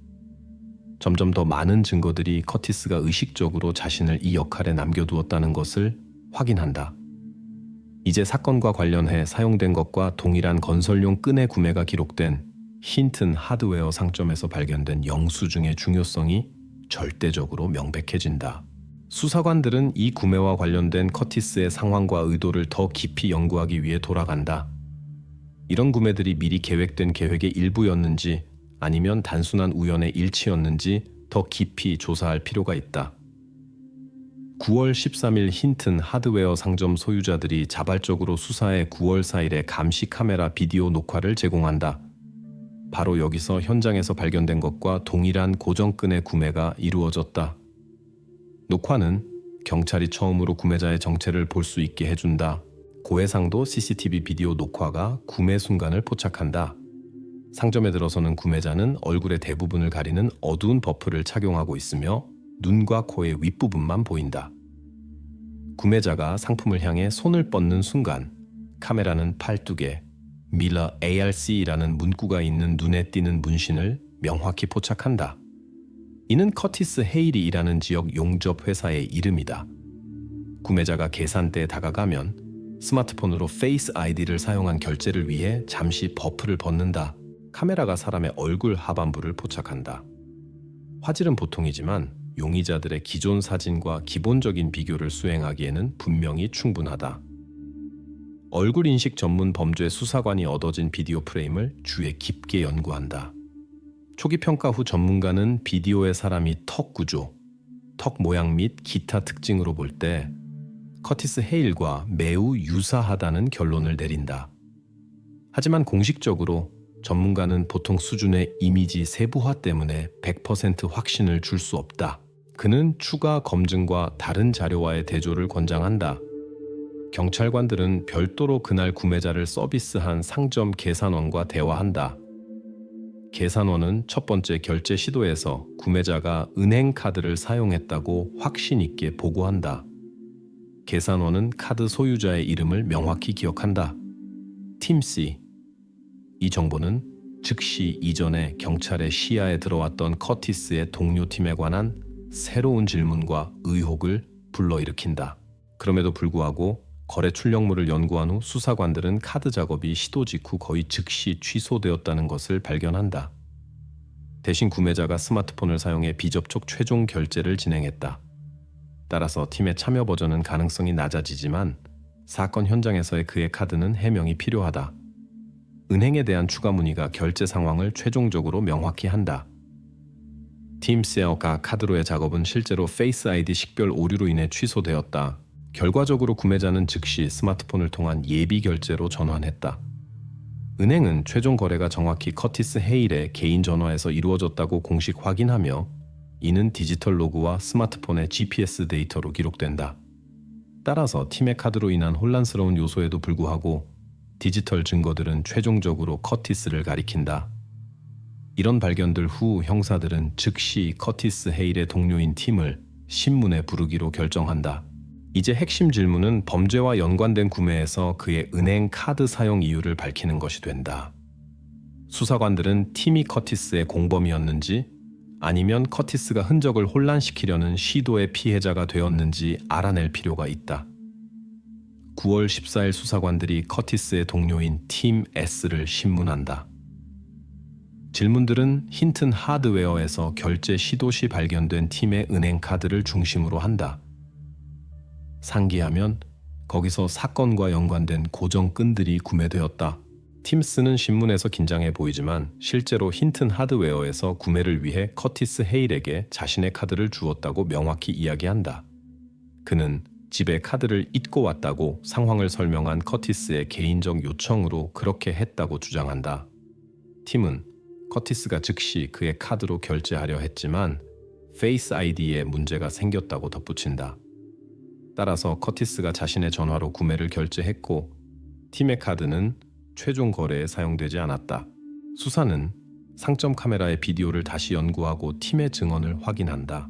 점점 더 많은 증거들이 커티스가 의식적으로 자신을 이 역할에 남겨두었다는 것을 확인한다. 이제 사건과 관련해 사용된 것과 동일한 건설용 끈의 구매가 기록된 힌튼 하드웨어 상점에서 발견된 영수증의 중요성이 절대적으로 명백해진다. 수사관들은 이 구매와 관련된 커티스의 상황과 의도를 더 깊이 연구하기 위해 돌아간다. 이런 구매들이 미리 계획된 계획의 일부였는지 아니면 단순한 우연의 일치였는지 더 깊이 조사할 필요가 있다. 9월 13일 힌튼 하드웨어 상점 소유자들이 자발적으로 수사에 9월 4일에 감시 카메라 비디오 녹화를 제공한다. 바로 여기서 현장에서 발견된 것과 동일한 고정끈의 구매가 이루어졌다. 녹화는 경찰이 처음으로 구매자의 정체를 볼 수 있게 해준다. 고해상도 CCTV 비디오 녹화가 구매 순간을 포착한다. 상점에 들어서는 구매자는 얼굴의 대부분을 가리는 어두운 버프를 착용하고 있으며 눈과 코의 윗부분만 보인다. 구매자가 상품을 향해 손을 뻗는 순간 카메라는 팔뚝에 밀러 ARC라는 문구가 있는 눈에 띄는 문신을 명확히 포착한다. 이는 커티스 헤일이 일하는 지역 용접 회사의 이름이다. 구매자가 계산대에 다가가면 스마트폰으로 페이스 아이디를 사용한 결제를 위해 잠시 버프를 벗는다. 카메라가 사람의 얼굴 하반부를 포착한다. 화질은 보통이지만 용의자들의 기존 사진과 기본적인 비교를 수행하기에는 분명히 충분하다. 얼굴 인식 전문 범죄 수사관이 얻어진 비디오 프레임을 주의 깊게 연구한다. 초기 평가 후 전문가는 비디오의 사람이 턱 구조, 턱 모양 및 기타 특징으로 볼 때 커티스 헤일과 매우 유사하다는 결론을 내린다. 하지만 공식적으로 전문가는 보통 수준의 이미지 세부화 때문에 100% 확신을 줄 수 없다. 그는 추가 검증과 다른 자료와의 대조를 권장한다. 경찰관들은 별도로 그날 구매자를 서비스한 상점 계산원과 대화한다. 계산원은 첫 번째 결제 시도에서 구매자가 은행 카드를 사용했다고 확신 있게 보고한다. 계산원은 카드 소유자의 이름을 명확히 기억한다. 팀 C. 이 정보는 즉시 이전에 경찰의 시야에 들어왔던 커티스의 동료팀에 관한 새로운 질문과 의혹을 불러일으킨다. 그럼에도 불구하고 거래 출력물을 연구한 후 수사관들은 카드 작업이 시도 직후 거의 즉시 취소되었다는 것을 발견한다. 대신 구매자가 스마트폰을 사용해 비접촉 최종 결제를 진행했다. 따라서 팀의 참여 버전은 가능성이 낮아지지만 사건 현장에서의 그의 카드는 해명이 필요하다. 은행에 대한 추가 문의가 결제 상황을 최종적으로 명확히 한다. 팀 C가 카드로의 작업은 실제로 페이스 아이디 식별 오류로 인해 취소되었다. 결과적으로 구매자는 즉시 스마트폰을 통한 예비 결제로 전환했다. 은행은 최종 거래가 정확히 커티스 헤일의 개인 전화에서 이루어졌다고 공식 확인하며 이는 디지털 로그와 스마트폰의 GPS 데이터로 기록된다. 따라서 팀의 카드로 인한 혼란스러운 요소에도 불구하고 디지털 증거들은 최종적으로 커티스를 가리킨다. 이런 발견들 후 형사들은 즉시 커티스 헤일의 동료인 팀을 신문에 부르기로 결정한다. 이제 핵심 질문은 범죄와 연관된 구매에서 그의 은행 카드 사용 이유를 밝히는 것이 된다. 수사관들은 팀이 커티스의 공범이었는지 아니면 커티스가 흔적을 혼란시키려는 시도의 피해자가 되었는지 알아낼 필요가 있다. 9월 14일 수사관들이 커티스의 동료인 팀 S를 신문한다. 질문들은 힌튼 하드웨어에서 결제 시도 시 발견된 팀의 은행 카드를 중심으로 한다. 상기하면 거기서 사건과 연관된 고정 끈들이 구매되었다. 팀스는 신문에서 긴장해 보이지만 실제로 힌튼 하드웨어에서 구매를 위해 커티스 헤일에게 자신의 카드를 주었다고 명확히 이야기한다. 그는 집에 카드를 잊고 왔다고 상황을 설명한 커티스의 개인적 요청으로 그렇게 했다고 주장한다. 팀은 커티스가 즉시 그의 카드로 결제하려 했지만 페이스 아이디에 문제가 생겼다고 덧붙인다. 따라서 커티스가 자신의 전화로 구매를 결제했고 팀의 카드는 최종 거래에 사용되지 않았다. 수사는 상점 카메라의 비디오를 다시 연구하고 팀의 증언을 확인한다.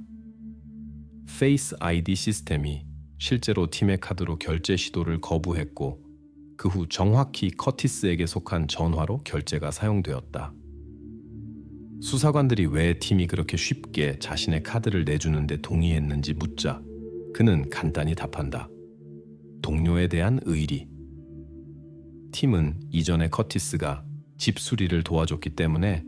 페이스 아이디 시스템이 실제로 팀의 카드로 결제 시도를 거부했고 그 후 정확히 커티스에게 속한 전화로 결제가 사용되었다. 수사관들이 왜 팀이 그렇게 쉽게 자신의 카드를 내주는데 동의했는지 묻자 그는 간단히 답한다. 동료에 대한 의리. 팀은 이전에 커티스가 집 수리를 도와줬기 때문에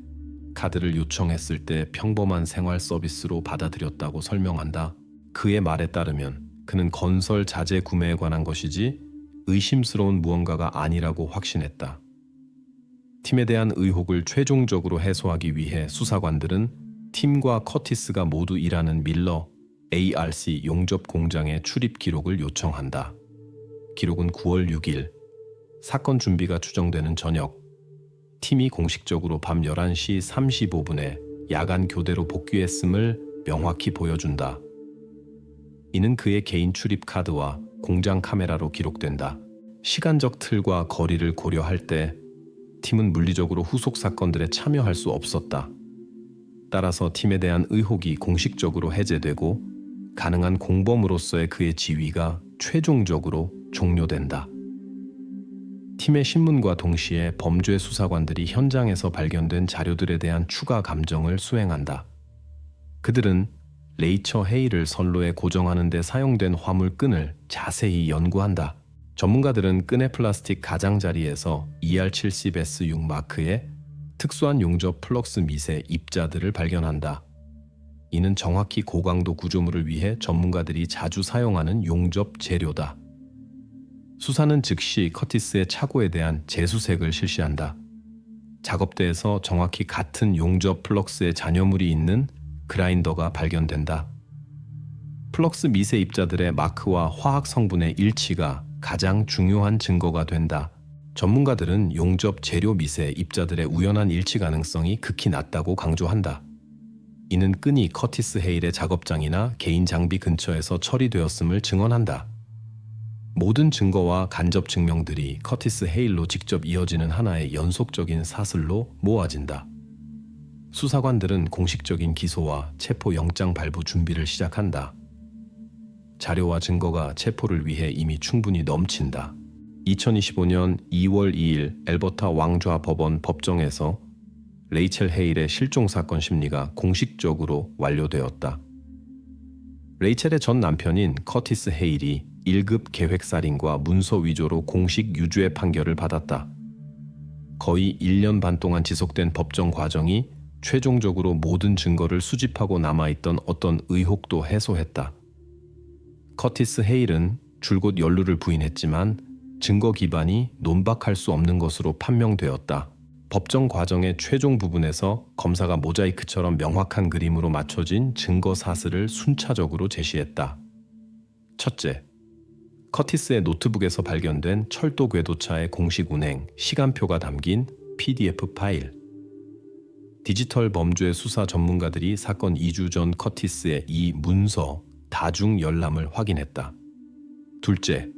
카드를 요청했을 때 평범한 생활 서비스로 받아들였다고 설명한다. 그의 말에 따르면 그는 건설 자재 구매에 관한 것이지 의심스러운 무언가가 아니라고 확신했다. 팀에 대한 의혹을 최종적으로 해소하기 위해 수사관들은 팀과 커티스가 모두 일하는 밀러 ARC 용접 공장의 출입 기록을 요청한다. 기록은 9월 6일 사건 준비가 추정되는 저녁 팀이 공식적으로 밤 11시 35분에 야간 교대로 복귀했음을 명확히 보여준다. 이는 그의 개인 출입 카드와 공장 카메라로 기록된다. 시간적 틀과 거리를 고려할 때 팀은 물리적으로 후속 사건들에 참여할 수 없었다. 따라서 팀에 대한 의혹이 공식적으로 해제되고 가능한 공범으로서의 그의 지위가 최종적으로 종료된다. 팀의 신문과 동시에 범죄 수사관들이 현장에서 발견된 자료들에 대한 추가 감정을 수행한다. 그들은 레이처 헤이를 선로에 고정하는 데 사용된 화물끈을 자세히 연구한다. 전문가들은 끈의 플라스틱 가장자리에서 ER70S6 마크의 특수한 용접 플럭스 미세 입자들을 발견한다. 이는 정확히 고강도 구조물을 위해 전문가들이 자주 사용하는 용접 재료다. 수사는 즉시 커티스의 착오에 대한 재수색을 실시한다. 작업대에서 정확히 같은 용접 플럭스의 잔여물이 있는 그라인더가 발견된다. 플럭스 미세 입자들의 마크와 화학 성분의 일치가 가장 중요한 증거가 된다. 전문가들은 용접 재료 미세 입자들의 우연한 일치 가능성이 극히 낮다고 강조한다. 이는 끈이 커티스 헤일의 작업장이나 개인 장비 근처에서 처리되었음을 증언한다. 모든 증거와 간접 증명들이 커티스 헤일로 직접 이어지는 하나의 연속적인 사슬로 모아진다. 수사관들은 공식적인 기소와 체포 영장 발부 준비를 시작한다. 자료와 증거가 체포를 위해 이미 충분히 넘친다. 2025년 2월 2일 엘버타 왕좌 법원 법정에서 레이첼 헤일의 실종 사건 심리가 공식적으로 완료되었다. 레이첼의 전 남편인 커티스 헤일이 1급 계획살인과 문서 위조로 공식 유죄 판결을 받았다. 거의 1년 반 동안 지속된 법정 과정이 최종적으로 모든 증거를 수집하고 남아있던 어떤 의혹도 해소했다. 커티스 헤일은 줄곧 연루를 부인했지만 증거 기반이 논박할 수 없는 것으로 판명되었다. 법정 과정의 최종 부분에서 검사가 모자이크처럼 명확한 그림으로 맞춰진 증거 사슬을 순차적으로 제시했다. 첫째, 커티스의 노트북에서 발견된 철도 궤도차의 공식 운행, 시간표가 담긴 PDF 파일. 디지털 범죄 수사 전문가들이 사건 2주 전 커티스의 이 문서, 다중 열람을 확인했다. 둘째,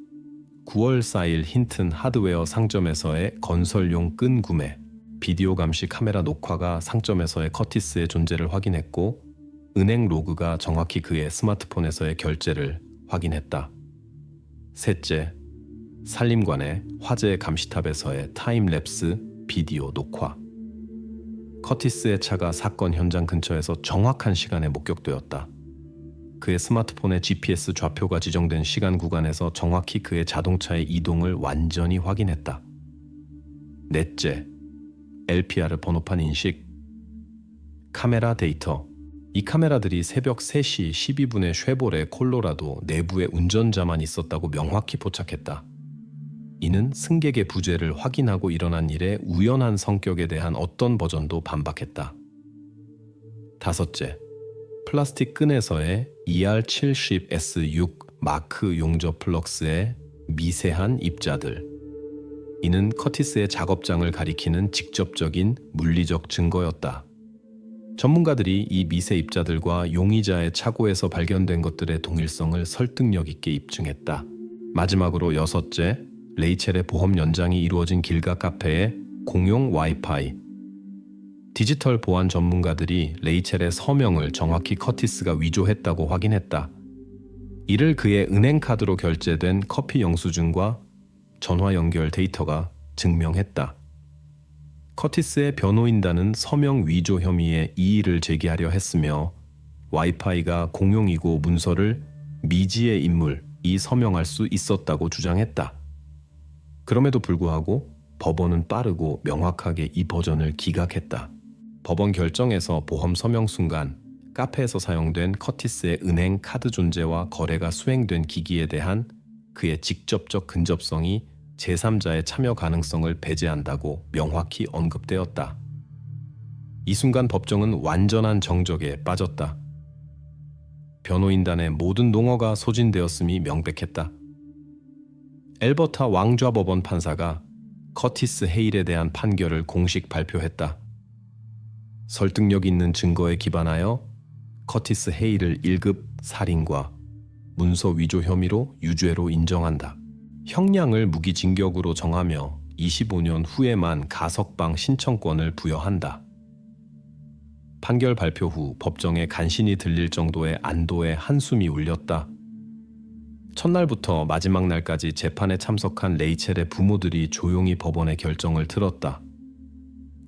9월 4일 힌튼 하드웨어 상점에서의 건설용 끈 구매, 비디오 감시 카메라 녹화가 상점에서의 커티스의 존재를 확인했고 은행 로그가 정확히 그의 스마트폰에서의 결제를 확인했다. 셋째, 산림관의 화재 감시탑에서의 타임랩스 비디오 녹화. 커티스의 차가 사건 현장 근처에서 정확한 시간에 목격되었다. 그의 스마트폰에 GPS 좌표가 지정된 시간 구간에서 정확히 그의 자동차의 이동을 완전히 확인했다. 넷째, LPR 번호판 인식. 카메라 데이터. 이 카메라들이 새벽 3시 12분에 쉐보레 콜로라도 내부에 운전자만 있었다고 명확히 포착했다. 이는 승객의 부재를 확인하고 일어난 일의 우연한 성격에 대한 어떤 버전도 반박했다. 다섯째, 플라스틱 끈에서의 ER70S6 마크 용접 플럭스의 미세한 입자들. 이는 커티스의 작업장을 가리키는 직접적인 물리적 증거였다. 전문가들이 이 미세 입자들과 용의자의 차고에서 발견된 것들의 동일성을 설득력 있게 입증했다. 마지막으로 여섯째, 레이첼의 보험 연장이 이루어진 길가 카페의 공용 와이파이. 디지털 보안 전문가들이 레이첼의 서명을 정확히 커티스가 위조했다고 확인했다. 이를 그의 은행카드로 결제된 커피 영수증과 전화 연결 데이터가 증명했다. 커티스의 변호인단은 서명 위조 혐의에 이의를 제기하려 했으며 와이파이가 공용이고 문서를 미지의 인물이 서명할 수 있었다고 주장했다. 그럼에도 불구하고 법원은 빠르고 명확하게 이 버전을 기각했다. 법원 결정에서 보험 서명 순간 카페에서 사용된 커티스의 은행 카드 존재와 거래가 수행된 기기에 대한 그의 직접적 근접성이 제3자의 참여 가능성을 배제한다고 명확히 언급되었다. 이 순간 법정은 완전한 정적에 빠졌다. 변호인단의 모든 농어가 소진되었음이 명백했다. 엘버타 왕좌법원 판사가 커티스 헤일에 대한 판결을 공식 발표했다. 설득력 있는 증거에 기반하여 커티스 헤일을 1급 살인과 문서 위조 혐의로 유죄로 인정한다. 형량을 무기징역으로 정하며 25년 후에만 가석방 신청권을 부여한다. 판결 발표 후 법정에 간신히 들릴 정도의 안도의 한숨이 울렸다. 첫날부터 마지막 날까지 재판에 참석한 레이첼의 부모들이 조용히 법원의 결정을 들었다.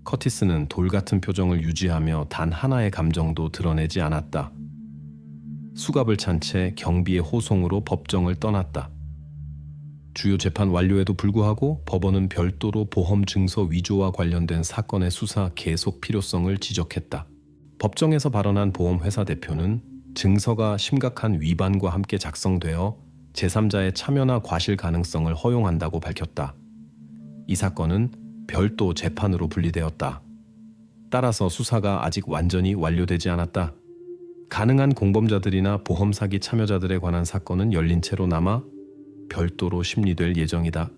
커티스는 돌 같은 표정을 유지하며 단 하나의 감정도 드러내지 않았다. 수갑을 찬 채 경비의 호송으로 법정을 떠났다. 주요 재판 완료에도 불구하고 법원은 별도로 보험 증서 위조와 관련된 사건의 수사 계속 필요성을 지적했다. 법정에서 발언한 보험회사 대표는 증서가 심각한 위반과 함께 작성되어 제3자의 참여나 과실 가능성을 허용한다고 밝혔다. 이 사건은 별도 재판으로 분리되었다. 따라서 수사가 아직 완전히 완료되지 않았다. 가능한 공범자들이나 보험 사기 참여자들에 관한 사건은 열린 채로 남아 별도로 심리될 예정이다.